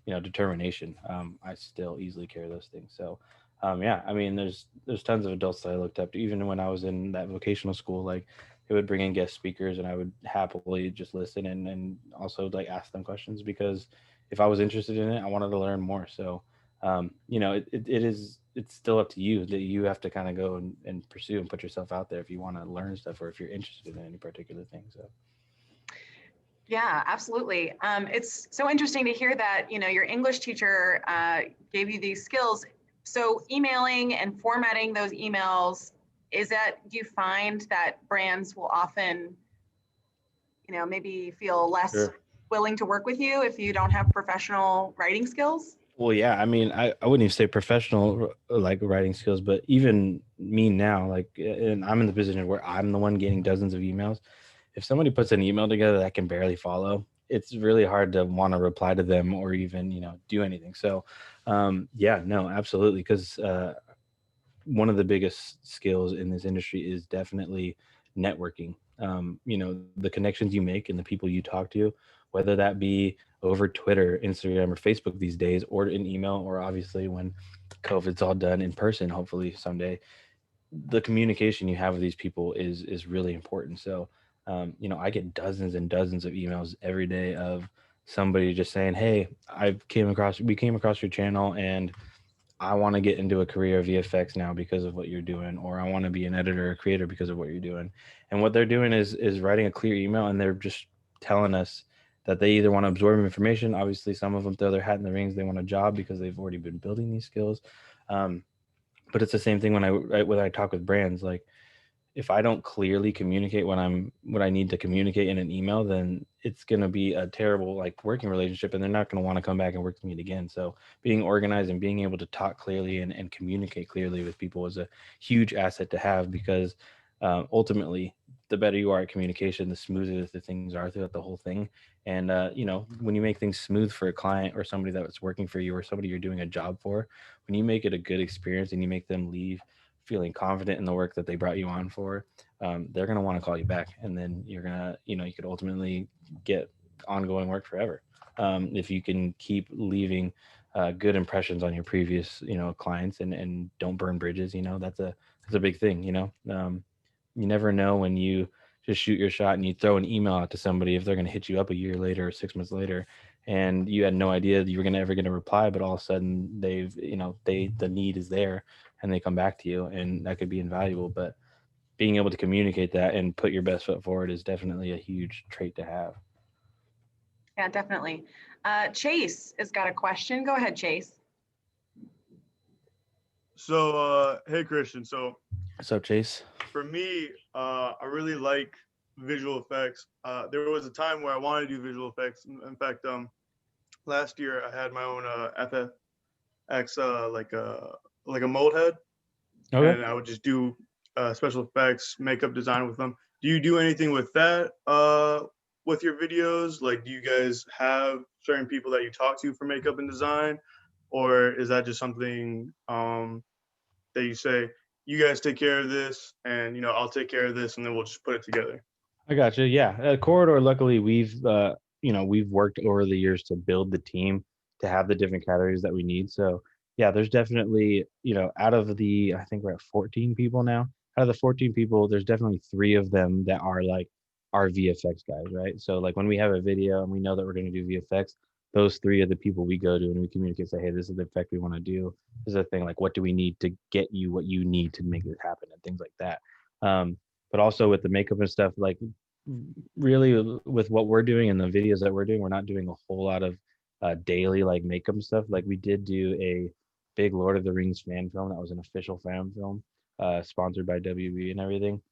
determination. I still easily carry those things. So yeah, I mean, there's tons of adults that I looked up to, even when I was in that vocational school. Like they would bring in guest speakers, and I would happily just listen and also like ask them questions, because if I was interested in it, I wanted to learn more. So it's still up to you, that you have to kind of go and pursue and put yourself out there if you want to learn stuff or if you're interested in any particular thing. So. Yeah, absolutely. It's so interesting to hear that, your English teacher gave you these skills. So emailing and formatting those emails, do you find that brands will often, maybe feel less Sure. willing to work with you if you don't have professional writing skills? Well, yeah, I mean, I wouldn't even say professional like writing skills, but even me now, like, and I'm in the position where I'm the one getting dozens of emails. If somebody puts an email together that I can barely follow, it's really hard to want to reply to them or even, do anything. So, yeah, no, absolutely. Because one of the biggest skills in this industry is definitely networking. The connections you make and the people you talk to, whether that be over Twitter, Instagram, or Facebook these days, or in email, or obviously when COVID's all done in person, hopefully someday, the communication you have with these people is really important. So, I get dozens and dozens of emails every day of somebody just saying, "Hey, we came across your channel, and I want to get into a career of VFX now because of what you're doing," or "I want to be an editor or creator because of what you're doing." And what they're doing is writing a clear email, and they're just telling us that they either want to absorb information. Obviously, some of them throw their hat in the rings. They want a job because they've already been building these skills. But it's the same thing when I talk with brands. Like, if I don't clearly communicate what I need to communicate in an email, then it's going to be a terrible like working relationship, and they're not going to want to come back and work with me again. So being organized and being able to talk clearly and communicate clearly with people is a huge asset to have, because ultimately, the better you are at communication, the smoother the things are throughout the whole thing. And when you make things smooth for a client or somebody that's working for you or somebody you're doing a job for, when you make it a good experience and you make them leave feeling confident in the work that they brought you on for, they're going to want to call you back. And then you're going to, you could ultimately get ongoing work forever. If you can keep leaving good impressions on your previous, clients, and don't burn bridges, that's a big thing, you never know when you just shoot your shot and you throw an email out to somebody, if they're going to hit you up a year later or 6 months later, and you had no idea that you were going to ever get a reply, but all of a sudden the need is there and they come back to you, and that could be invaluable. But being able to communicate that and put your best foot forward is definitely a huge trait to have. Yeah, definitely. Chase has got a question. Go ahead, Chase. So, hey, Christian. So, What's up, Chase? for me, I really like visual effects. There was a time where I wanted to do visual effects. In fact, last year I had my own FFX, like a mold head, Okay. and I would just do special effects, makeup design with them. Do you do anything with that with your videos? Like, do you guys have certain people that you talk to for makeup and design, or is that just something that you say, you guys take care of this, and I'll take care of this, and then we'll just put it together? I got you. Yeah, Corridor. Luckily, we've worked over the years to build the team to have the different categories that we need. So yeah, there's definitely, out of the, I think we're at 14 people now. Out of the 14 people, there's definitely 3 of them that are like our VFX guys, right? So like when we have a video and we know that we're going to do VFX, those 3 are the people we go to and we communicate, say, hey, this is the effect we want to do. This is the thing, like, what do we need to get you what you need to make it happen, and things like that. But also with the makeup and stuff, like really with what we're doing and the videos that we're doing, we're not doing a whole lot of daily like makeup stuff. Like we did do a big Lord of the Rings fan film that was an official fan film, sponsored by WB and everything,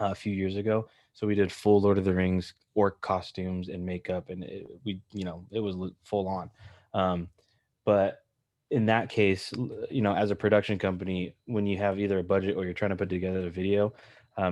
a few years ago. So we did full Lord of the Rings orc costumes and makeup, and it was full on. But in that case, as a production company, when you have either a budget or you're trying to put together a video,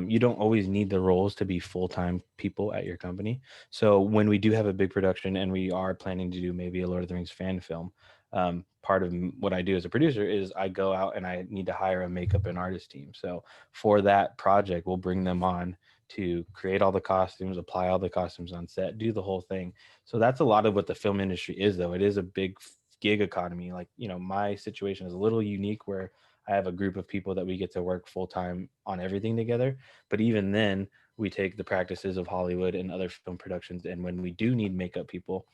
you don't always need the roles to be full-time people at your company. So when we do have a big production and we are planning to do maybe a Lord of the Rings fan film, Part of what I do as a producer is I go out and I need to hire a makeup and artist team. So for that project, we'll bring them on to create all the costumes, apply all the costumes on set, do the whole thing. So that's a lot of what the film industry is, though. It is a big gig economy. Like, my situation is a little unique where I have a group of people that we get to work full time on everything together. But even then, we take the practices of Hollywood and other film productions. And when we do need makeup people,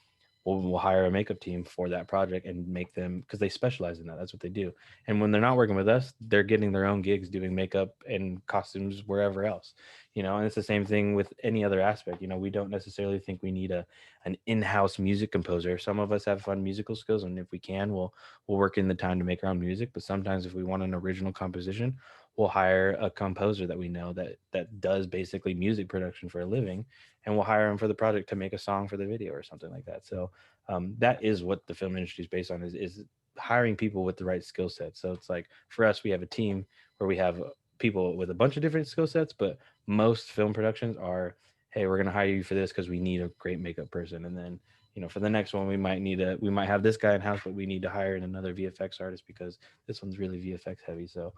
we'll hire a makeup team for that project and make them, because they specialize in that. That's what they do. And when they're not working with us, they're getting their own gigs doing makeup and costumes wherever else. And it's the same thing with any other aspect. We don't necessarily think we need an in-house music composer. Some of us have fun musical skills, and if we can, we'll work in the time to make our own music. But sometimes if we want an original composition, we'll hire a composer that we know that does basically music production for a living, and we'll hire them for the project to make a song for the video or something like that. So that is what the film industry is based on, is hiring people with the right skill set. So it's like, for us, we have a team where we have people with a bunch of different skill sets, but most film productions are, hey, we're going to hire you for this because we need a great makeup person. And then, for the next one, we might have this guy in house, but we need to hire another VFX artist because this one's really VFX heavy. So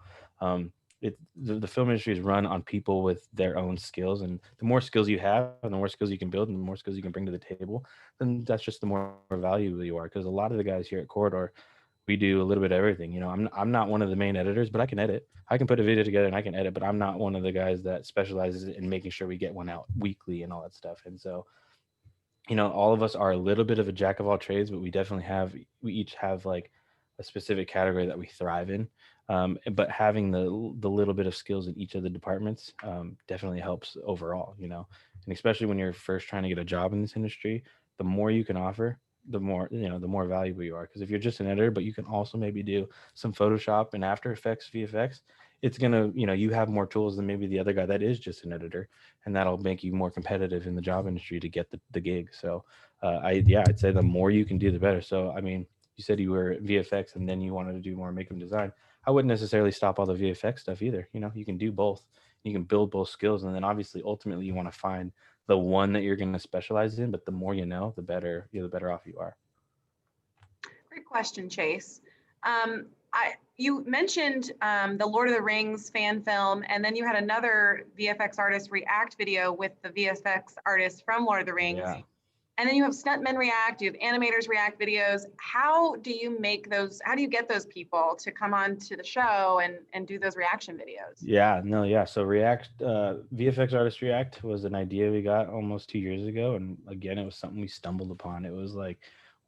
the film industry is run on people with their own skills, and the more skills you have and the more skills you can build and the more skills you can bring to the table, then that's just the more valuable you are. Because a lot of the guys here at Corridor, we do a little bit of everything. I'm not one of the main editors, but I can edit. I can put a video together and I can edit, but I'm not one of the guys that specializes in making sure we get one out weekly and all that stuff. And so, all of us are a little bit of a jack of all trades, but we each have like a specific category that we thrive in. But having the little bit of skills in each of the departments definitely helps overall, and especially when you're first trying to get a job in this industry, the more you can offer, the more valuable you are. Because if you're just an editor, but you can also maybe do some Photoshop and After Effects, VFX, it's gonna, you have more tools than maybe the other guy that is just an editor, and that'll make you more competitive in the job industry to get the gig. So I'd say the more you can do, the better. So I mean, you said you were VFX and then you wanted to do more makeup design. I wouldn't necessarily stop all the VFX stuff either. You can do both. You can build both skills, and then obviously, ultimately, you want to find the one that you're going to specialize in. But the more you know, the better off you are. Great question, Chase. You mentioned the Lord of the Rings fan film, and then you had another VFX artist react video with the VFX artist from Lord of the Rings. Yeah. And then you have stuntmen react, you have animators react videos. How do you get those people to come on to the show and do those reaction videos? Yeah. So VFX artist react was an idea we got almost 2 years ago. And again, it was something we stumbled upon. It was like,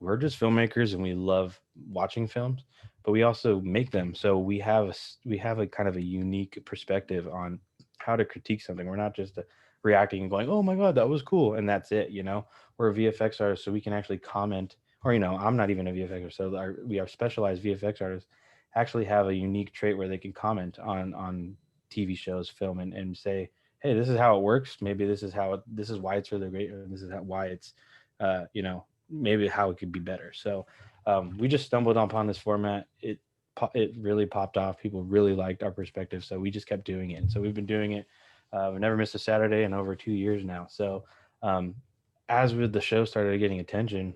we're just filmmakers and we love watching films, but we also make them. So we have a kind of a unique perspective on how to critique something. We're not just reacting and going, oh my God, that was cool, and that's it. We're a VFX artist, so we can actually comment. Or I'm not even a VFX artist, so we are specialized VFX artists actually have a unique trait where they can comment on TV shows, film, and say, hey, this is how it works. Maybe this is why it's really great, or this is why it's maybe how it could be better. So we just stumbled upon this format. It really popped off. People really liked our perspective, so we just kept doing it. And so we've been doing it. We've never missed a Saturday in over 2 years now. So as with the show started getting attention,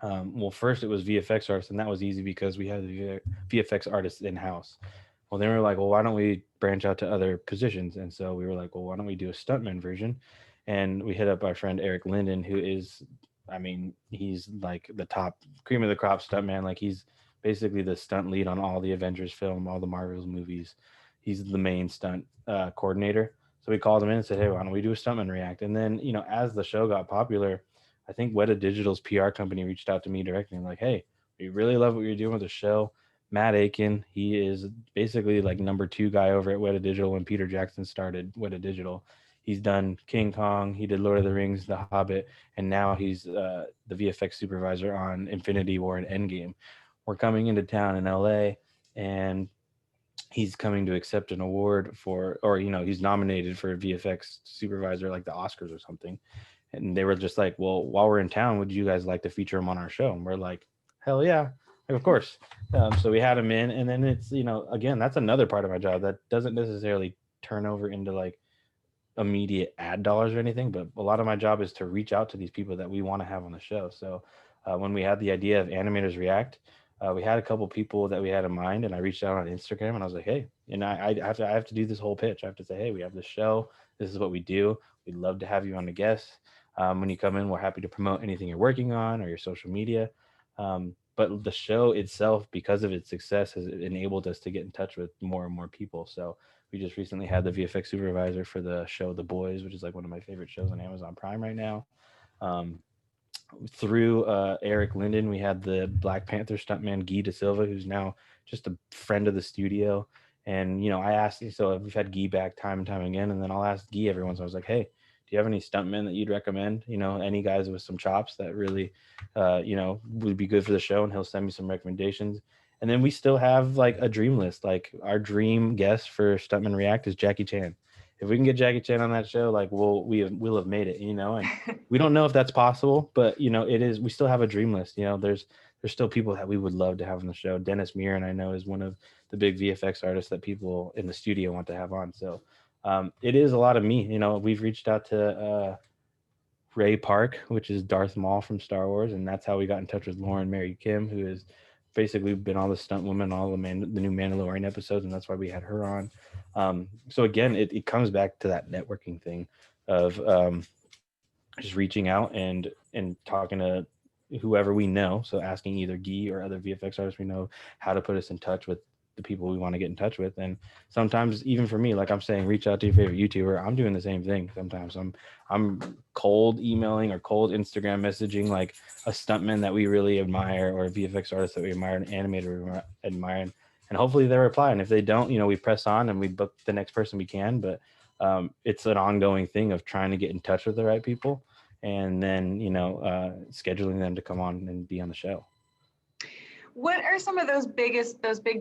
well, first it was VFX artists, and that was easy because we had the VFX artists in house. Well, then we were like, well, why don't we branch out to other positions? And so we were like, well, why don't we do a stuntman version? And we hit up our friend Eric Linden, who is, he's like the top cream of the crop stuntman. Like, he's basically the stunt lead on all the Avengers film, all the Marvels movies. He's the main stunt coordinator. So we called him in and said, hey, why don't we do a stuntman react? And then, as the show got popular, I think Weta Digital's PR company reached out to me directly and like, hey, we really love what you're doing with the show. Matt Aiken, he is basically like number 2 guy over at Weta Digital when Peter Jackson started Weta Digital. He's done King Kong, he did Lord of the Rings, The Hobbit, and now he's the VFX supervisor on Infinity War and Endgame. We're coming into town in LA, and he's coming to accept an award he's nominated for a VFX supervisor, like the Oscars or something. And they were just like, well, while we're in town, would you guys like to feature him on our show? And we're like, hell yeah, of course. So we had him in, and then it's, again, that's another part of my job that doesn't necessarily turn over into like immediate ad dollars or anything, but a lot of my job is to reach out to these people that we want to have on the show. So when we had the idea of Animators React, we had a couple people that we had in mind, and I reached out on Instagram and I was like, hey, and I have to do this whole pitch. I have to say, hey, we have this show. This is what we do. We'd love to have you on the guest. When you come in, we're happy to promote anything you're working on or your social media. But the show itself, because of its success, has enabled us to get in touch with more and more people. So we just recently had the VFX supervisor for the show The Boys, which is like one of my favorite shows on Amazon Prime right now. Through Eric Linden, we had the Black Panther stuntman Guy De Silva, who's now just a friend of the studio. And, you know, I asked, so we've had Guy back time and time again, and then I'll ask Guy every once. I was like, hey, do you have any stuntmen that you'd recommend? You know, any guys with some chops that really, you know, would be good for the show, and he'll send me some recommendations. And then we still have like a dream list. Like our dream guest for Stuntman React is Jackie Chan. If we can get Jackie Chan on that show, like we'll have made it, you know. And we don't know if that's possible, but you know, it is. We still have a dream list. You know, there's still people that we would love to have on the show. Dennis Murin, I know, is one of the big VFX artists that people in the studio want to have on. So it is a lot of me. You know, we've reached out to Ray Park, which is Darth Maul from Star Wars, and that's how we got in touch with Lauren Mary Kim, who has basically been all the stunt woman, all the new Mandalorian episodes, and that's why we had her on. So again, it comes back to that networking thing of just reaching out and talking to whoever we know. So asking either Guy or other VFX artists we know how to put us in touch with the people we want to get in touch with. And sometimes even for me, like I'm saying, reach out to your favorite YouTuber. I'm doing the same thing. Sometimes I'm cold emailing or cold Instagram messaging like a stuntman that we really admire or a VFX artist that we admire, an animator we admire, and hopefully they reply. And if they don't, you know, we press on and we book the next person we can. But it's an ongoing thing of trying to get in touch with the right people and then, you know, scheduling them to come on and be on the show. What are some of those big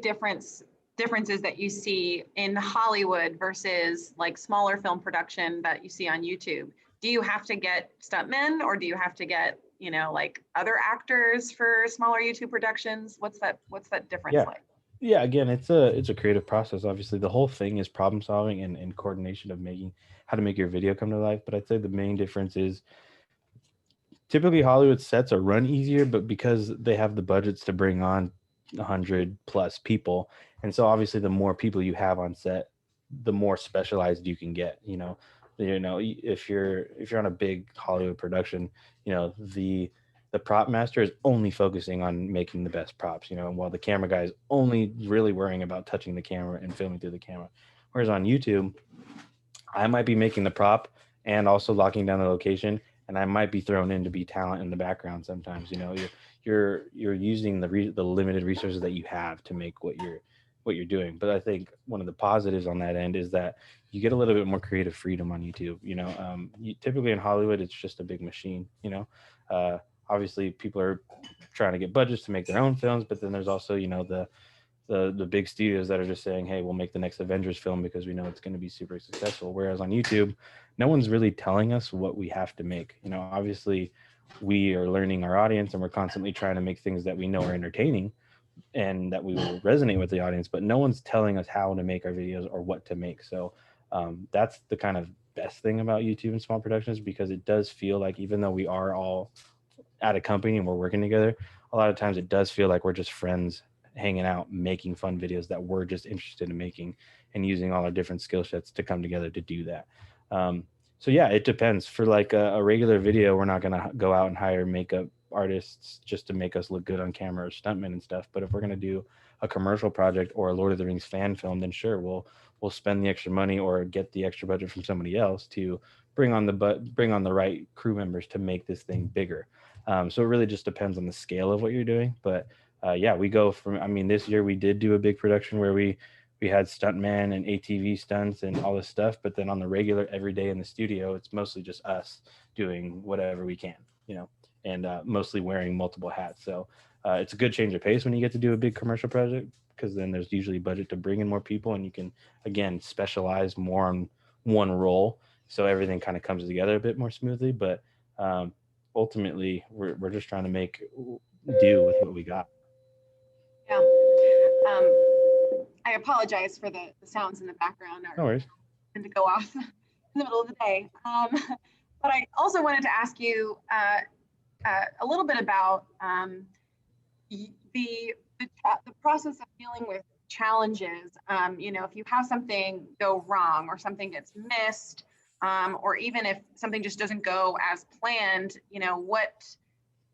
differences that you see in Hollywood versus like smaller film production that you see on YouTube? Do you have to get stuntmen, or do you have to get, you know, like other actors for smaller YouTube productions? What's that difference like? Yeah, again, it's a creative process. Obviously, the whole thing is problem solving and coordination of how to make your video come to life. But I'd say the main difference is typically Hollywood sets are run easier, but because they have the budgets to bring on 100 plus people, and so obviously the more people you have on set, the more specialized you can get. You know, if you're on a big Hollywood production, you know, the prop master is only focusing on making the best props, you know, while the camera guy is only really worrying about touching the camera and filming through the camera. Whereas on YouTube, I might be making the prop and also locking down the location, and I might be thrown in to be talent in the background sometimes. You know, you're using the limited resources that you have to make what you're doing. But I think one of the positives on that end is that you get a little bit more creative freedom on YouTube. You know, typically in Hollywood, it's just a big machine. You know, obviously people are trying to get budgets to make their own films, but then there's also, you know, the big studios that are just saying, hey, we'll make the next Avengers film because we know it's going to be super successful. Whereas on YouTube, no one's really telling us what we have to make. You know, obviously we are learning our audience and we're constantly trying to make things that we know are entertaining and that we will resonate with the audience, but no one's telling us how to make our videos or what to make. So that's the kind of best thing about YouTube and small productions, because it does feel like, even though we are all at a company and we're working together, a lot of times it does feel like we're just friends hanging out, making fun videos that we're just interested in making, and using all our different skill sets to come together to do that. So yeah, it depends. For like a regular video, we're not going to go out and hire makeup artists just to make us look good on camera or stuntmen and stuff. But if we're going to do a commercial project or a Lord of the Rings fan film, then sure, we'll spend the extra money or get the extra budget from somebody else to bring on the right crew members to make this thing bigger. So it really just depends on the scale of what you're doing. But yeah, we go from, I mean, this year we did do a big production where we had stuntman and ATV stunts and all this stuff, but then on the regular every day in the studio, it's mostly just us doing whatever we can, you know, and mostly wearing multiple hats. So it's a good change of pace when you get to do a big commercial project, because then there's usually budget to bring in more people and you can, again, specialize more on one role. So everything kind of comes together a bit more smoothly. But ultimately, we're just trying to do with what we got. Yeah. I apologize for the sounds in the background. No worries. To go off in the middle of the day. But I also wanted to ask you a little bit about the the process of dealing with challenges, if you have something go wrong or something gets missed, or even if something just doesn't go as planned,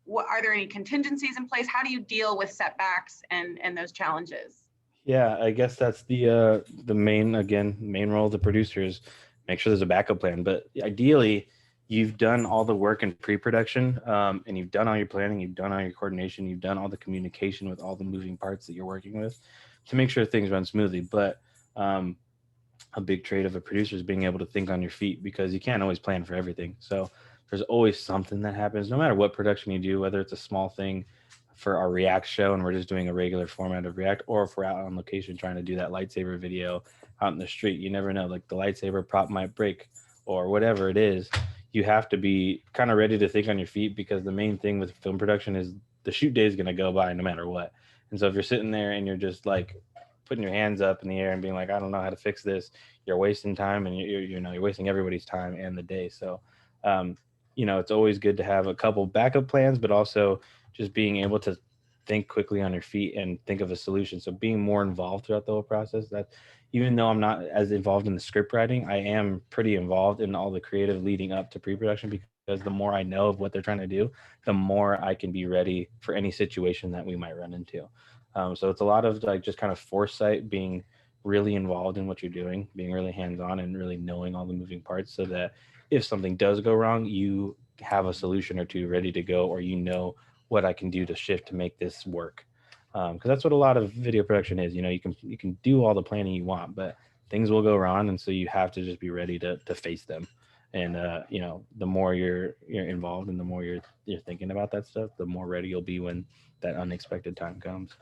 what are there any contingencies in place? How do you deal with setbacks and those challenges? Yeah, I guess that's the main role of the producer is make sure there's a backup plan. But ideally, you've done all the work in pre-production, and you've done all your planning, you've done all your coordination, you've done all the communication with all the moving parts that you're working with to make sure things run smoothly. But a big trait of a producer is being able to think on your feet, because you can't always plan for everything. So there's always something that happens, no matter what production you do, whether it's a small thing for our React show and we're just doing a regular format of React, or if we're out on location trying to do that lightsaber video out in the street. You never know, like the lightsaber prop might break or whatever it is. You have to be kind of ready to think on your feet, because the main thing with film production is the shoot day is going to go by no matter what. And so if you're sitting there and you're just like putting your hands up in the air and being like, I don't know how to fix this, you're wasting time, and you're wasting everybody's time and the day. So it's always good to have a couple backup plans, but also just being able to think quickly on your feet and think of a solution. So being more involved throughout the whole process, that even though I'm not as involved in the script writing, I am pretty involved in all the creative leading up to pre-production, because the more I know of what they're trying to do, the more I can be ready for any situation that we might run into. So it's a lot of like just kind of foresight, being really involved in what you're doing, being really hands-on, and really knowing all the moving parts, so that if something does go wrong, you have a solution or two ready to go, or what I can do to shift to make this work. Because that's what a lot of video production is. You can do all the planning you want, but things will go wrong, and so you have to just be ready to face them. And the more you're involved and the more you're thinking about that stuff, the more ready you'll be when that unexpected time comes.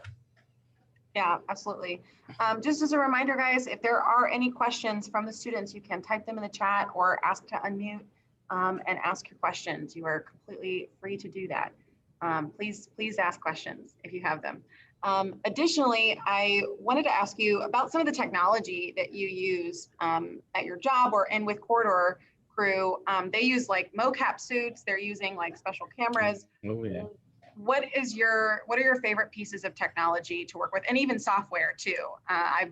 Yeah, absolutely. Just as a reminder, guys, if there are any questions from the students, you can type them in the chat or ask to unmute and ask your questions. You are completely free to do that. Please ask questions if you have them. Additionally, I wanted to ask you about some of the technology that you use at your job and with Corridor Crew. They use like mocap suits. They're using like special cameras. Oh, yeah. What are your favorite pieces of technology to work with, and even software too? I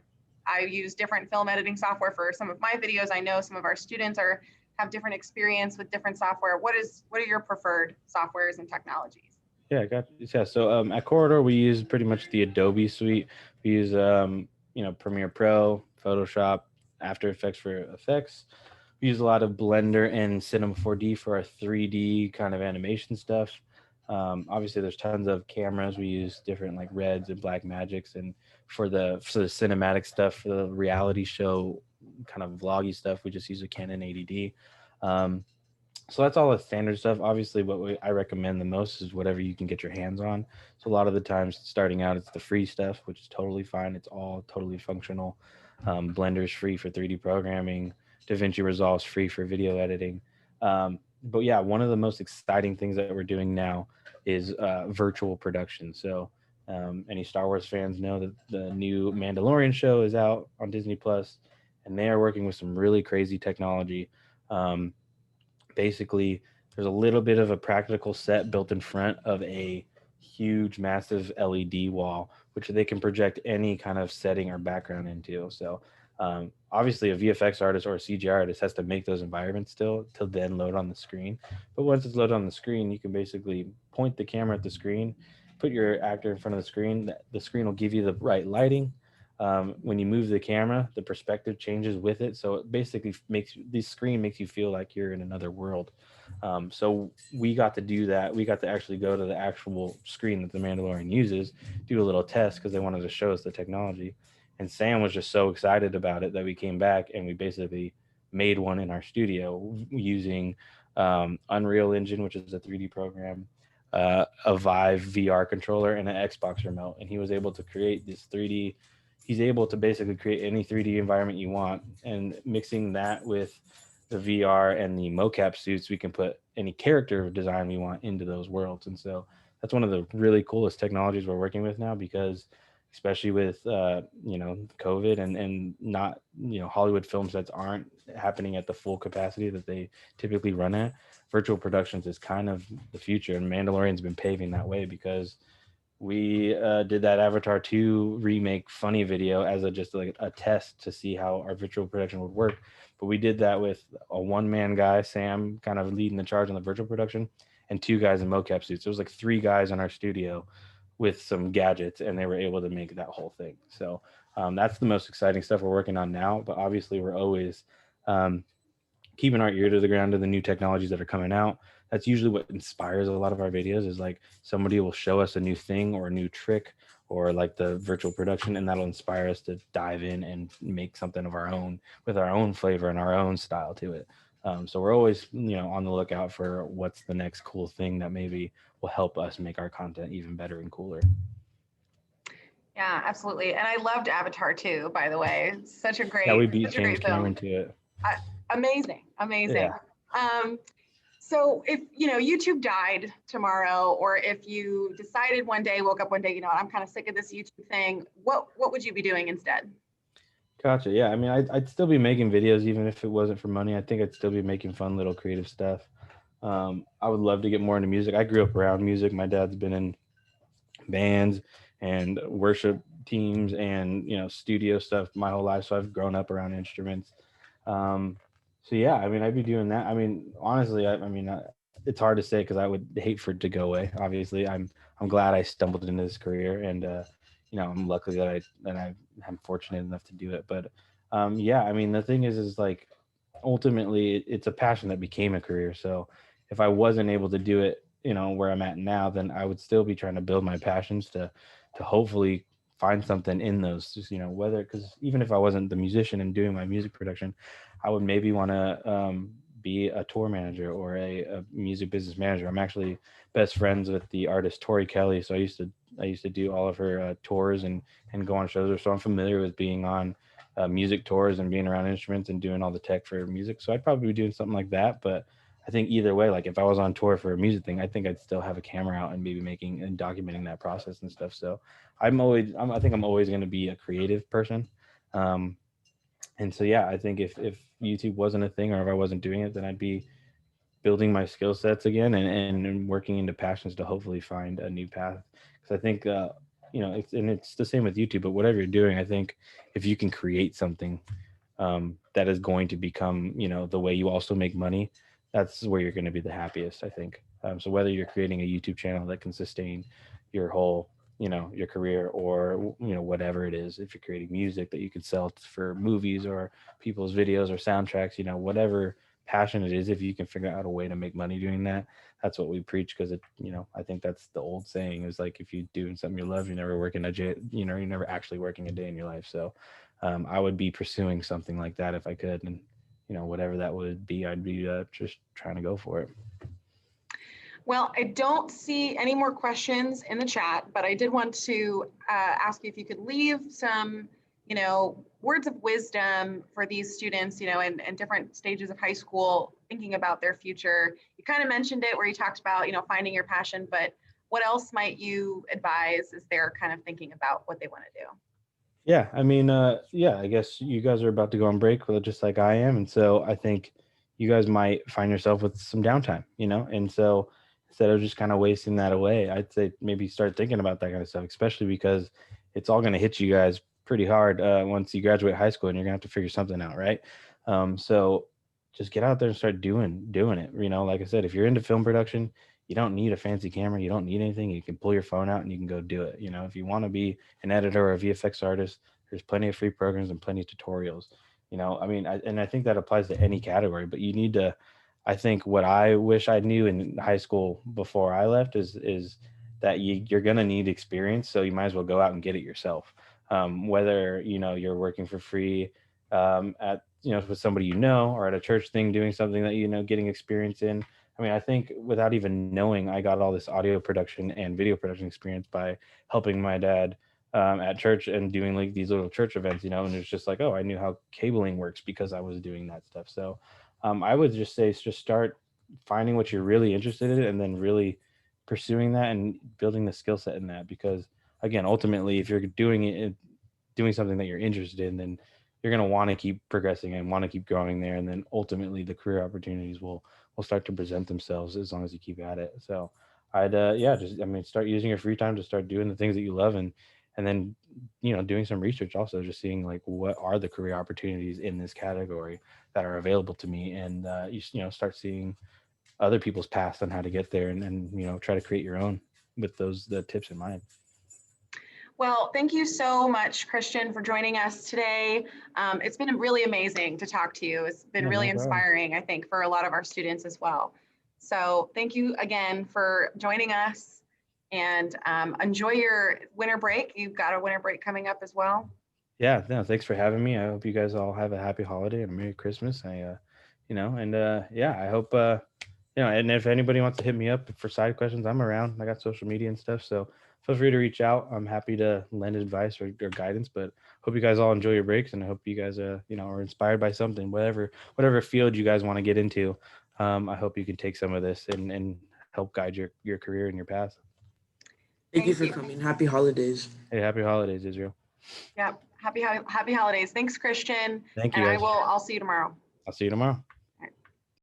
use different film editing software for some of my videos. I know some of our students have different experience with different software. What are your preferred softwares and technologies? Yeah, got you. Yeah. So at Corridor, we use pretty much the Adobe suite. We use Premiere Pro, Photoshop, After Effects for effects. We use a lot of Blender and Cinema 4D for our 3D kind of animation stuff. Obviously, there's tons of cameras. We use different like Reds and Black Magics, and for the cinematic stuff, for the reality show kind of vloggy stuff, we just use a Canon 80D. So that's all the standard stuff. Obviously, I recommend the most is whatever you can get your hands on. So a lot of the times starting out, it's the free stuff, which is totally fine. It's all totally functional. Blender's free for 3D programming. DaVinci Resolve's free for video editing. But yeah, one of the most exciting things that we're doing now is virtual production. So any Star Wars fans know that the new Mandalorian show is out on Disney Plus, and they are working with some really crazy technology. Basically, there's a little bit of a practical set built in front of a huge, massive LED wall, which they can project any kind of setting or background into. So obviously a VFX artist or a CGI artist has to make those environments still to then load on the screen. But once it's loaded on the screen, you can basically point the camera at the screen, put your actor in front of the screen. The screen will give you the right lighting. When you move the camera, the perspective changes with it. So it basically makes you feel like you're in another world. So we got to do that. We got to actually go to the actual screen that the Mandalorian uses, do a little test because they wanted to show us the technology. And Sam was just so excited about it that we came back and we basically made one in our studio using Unreal Engine, which is a 3D program, a Vive VR controller, and an Xbox remote. And he was able to create this 3D. He's able to basically create any 3D environment you want, and mixing that with the VR and the mocap suits, we can put any character design we want into those worlds. And so that's one of the really coolest technologies we're working with now, because especially with COVID and not Hollywood film sets aren't happening at the full capacity that they typically run at. Virtual productions is kind of the future, and Mandalorian's been paving that way, because We did that Avatar 2 remake funny video as just like a test to see how our virtual production would work. But we did that with a one-man guy, Sam, kind of leading the charge on the virtual production, and 2 guys in mocap suits. There was like 3 guys in our studio with some gadgets, and they were able to make that whole thing. So that's the most exciting stuff we're working on now. But obviously, we're always keeping our ear to the ground to the new technologies that are coming out. That's usually what inspires a lot of our videos, is like somebody will show us a new thing or a new trick or like the virtual production, and that'll inspire us to dive in and make something of our own with our own flavor and our own style to it. So we're always, on the lookout for what's the next cool thing that maybe will help us make our content even better and cooler. Yeah, absolutely. And I loved Avatar too, by the way. Such a great, Yeah, we beat such a great James film. Cameron to it. Amazing, amazing. Yeah. So if YouTube died tomorrow, or if you decided one day, woke up one day, I'm kind of sick of this YouTube thing, what would you be doing instead? Gotcha. Yeah, I mean, I'd still be making videos even if it wasn't for money. I think I'd still be making fun little creative stuff. I would love to get more into music. I grew up around music. My dad's been in bands and worship teams and studio stuff my whole life, so I've grown up around instruments. So yeah, I mean, I'd be doing that. I mean, honestly, it's hard to say because I would hate for it to go away. Obviously, I'm glad I stumbled into this career, and I'm lucky that I'm fortunate enough to do it. But yeah, I mean, the thing is like ultimately it's a passion that became a career. So if I wasn't able to do it, where I'm at now, then I would still be trying to build my passions to hopefully find something in those, whether, because even if I wasn't the musician and doing my music production, I would maybe want to be a tour manager or a music business manager. I'm actually best friends with the artist Tori Kelly, so I used to do all of her tours and go on shows. So I'm familiar with being on music tours and being around instruments and doing all the tech for music. So I'd probably be doing something like that. But I think either way, like if I was on tour for a music thing, I think I'd still have a camera out and maybe making and documenting that process and stuff. So I think I'm always going to be a creative person. And so, yeah, I think if YouTube wasn't a thing, or if I wasn't doing it, then I'd be building my skill sets again and working into passions to hopefully find a new path. Because I think, it's the same with YouTube, but whatever you're doing, I think if you can create something that is going to become, the way you also make money, that's where you're going to be the happiest, I think. So whether you're creating a YouTube channel that can sustain your whole, your career, or, whatever it is, if you're creating music that you could sell for movies or people's videos or soundtracks, whatever passion it is, if you can figure out a way to make money doing that, that's what we preach. Because I think that's the old saying, is like, if you're doing something you love, you're never working you're never actually working a day in your life. So I would be pursuing something like that if I could, and whatever that would be, I'd be just trying to go for it. Well, I don't see any more questions in the chat, but I did want to ask you if you could leave some, words of wisdom for these students, in different stages of high school, thinking about their future. You kind of mentioned it where you talked about, finding your passion, but what else might you advise as they're kind of thinking about what they want to do? Yeah, I mean, I guess you guys are about to go on break, just like I am. And so I think you guys might find yourself with some downtime, and so instead of just kind of wasting that away, I'd say maybe start thinking about that kind of stuff, especially because it's all going to hit you guys pretty hard once you graduate high school, and you're going to have to figure something out, right? So just get out there and start doing it. Like I said, if you're into film production, you don't need a fancy camera. You don't need anything. You can pull your phone out and you can go do it. If you want to be an editor or a VFX artist, there's plenty of free programs and plenty of tutorials. I think that applies to any category, but you need to, I think what I wish I knew in high school before I left is that you're going to need experience. So you might as well go out and get it yourself. Whether, you're working for free at, with somebody, or at a church thing, doing something that, getting experience in. I think without even knowing, I got all this audio production and video production experience by helping my dad at church and doing like these little church events, and it's just like, oh, I knew how cabling works because I was doing that stuff. So I would just say, just start finding what you're really interested in and then really pursuing that and building the skill set in that. Because again, ultimately, if you're doing something that you're interested in, then you're going to want to keep progressing and want to keep growing there. And then ultimately the career opportunities will start to present themselves as long as you keep at it. So I'd just start using your free time to start doing the things that you love, and then doing some research, also just seeing like what are the career opportunities in this category that are available to me, and start seeing other people's paths on how to get there, and try to create your own with the tips in mind. Well, thank you so much, Christian, for joining us today. It's been really amazing to talk to you. It's been Yeah, really no problem. inspiring, I think, for a lot of our students as well. So thank you again for joining us, and enjoy your winter break. You've got a winter break coming up as well. Yeah, no, thanks for having me. I hope you guys all have a happy holiday and a Merry Christmas. I I hope and if anybody wants to hit me up for side questions, I'm around. I got social media and stuff, so feel free to reach out. I'm happy to lend advice or guidance. But hope you guys all enjoy your breaks, and I hope you guys are inspired by something, whatever field you guys want to get into. I hope you can take some of this and help guide your career and your path. Thank you for coming. Happy holidays. Hey, happy holidays, Israel. Yep. Happy holidays. Thanks, Christian. Thank And you, guys. I'll see you tomorrow. I'll see you tomorrow.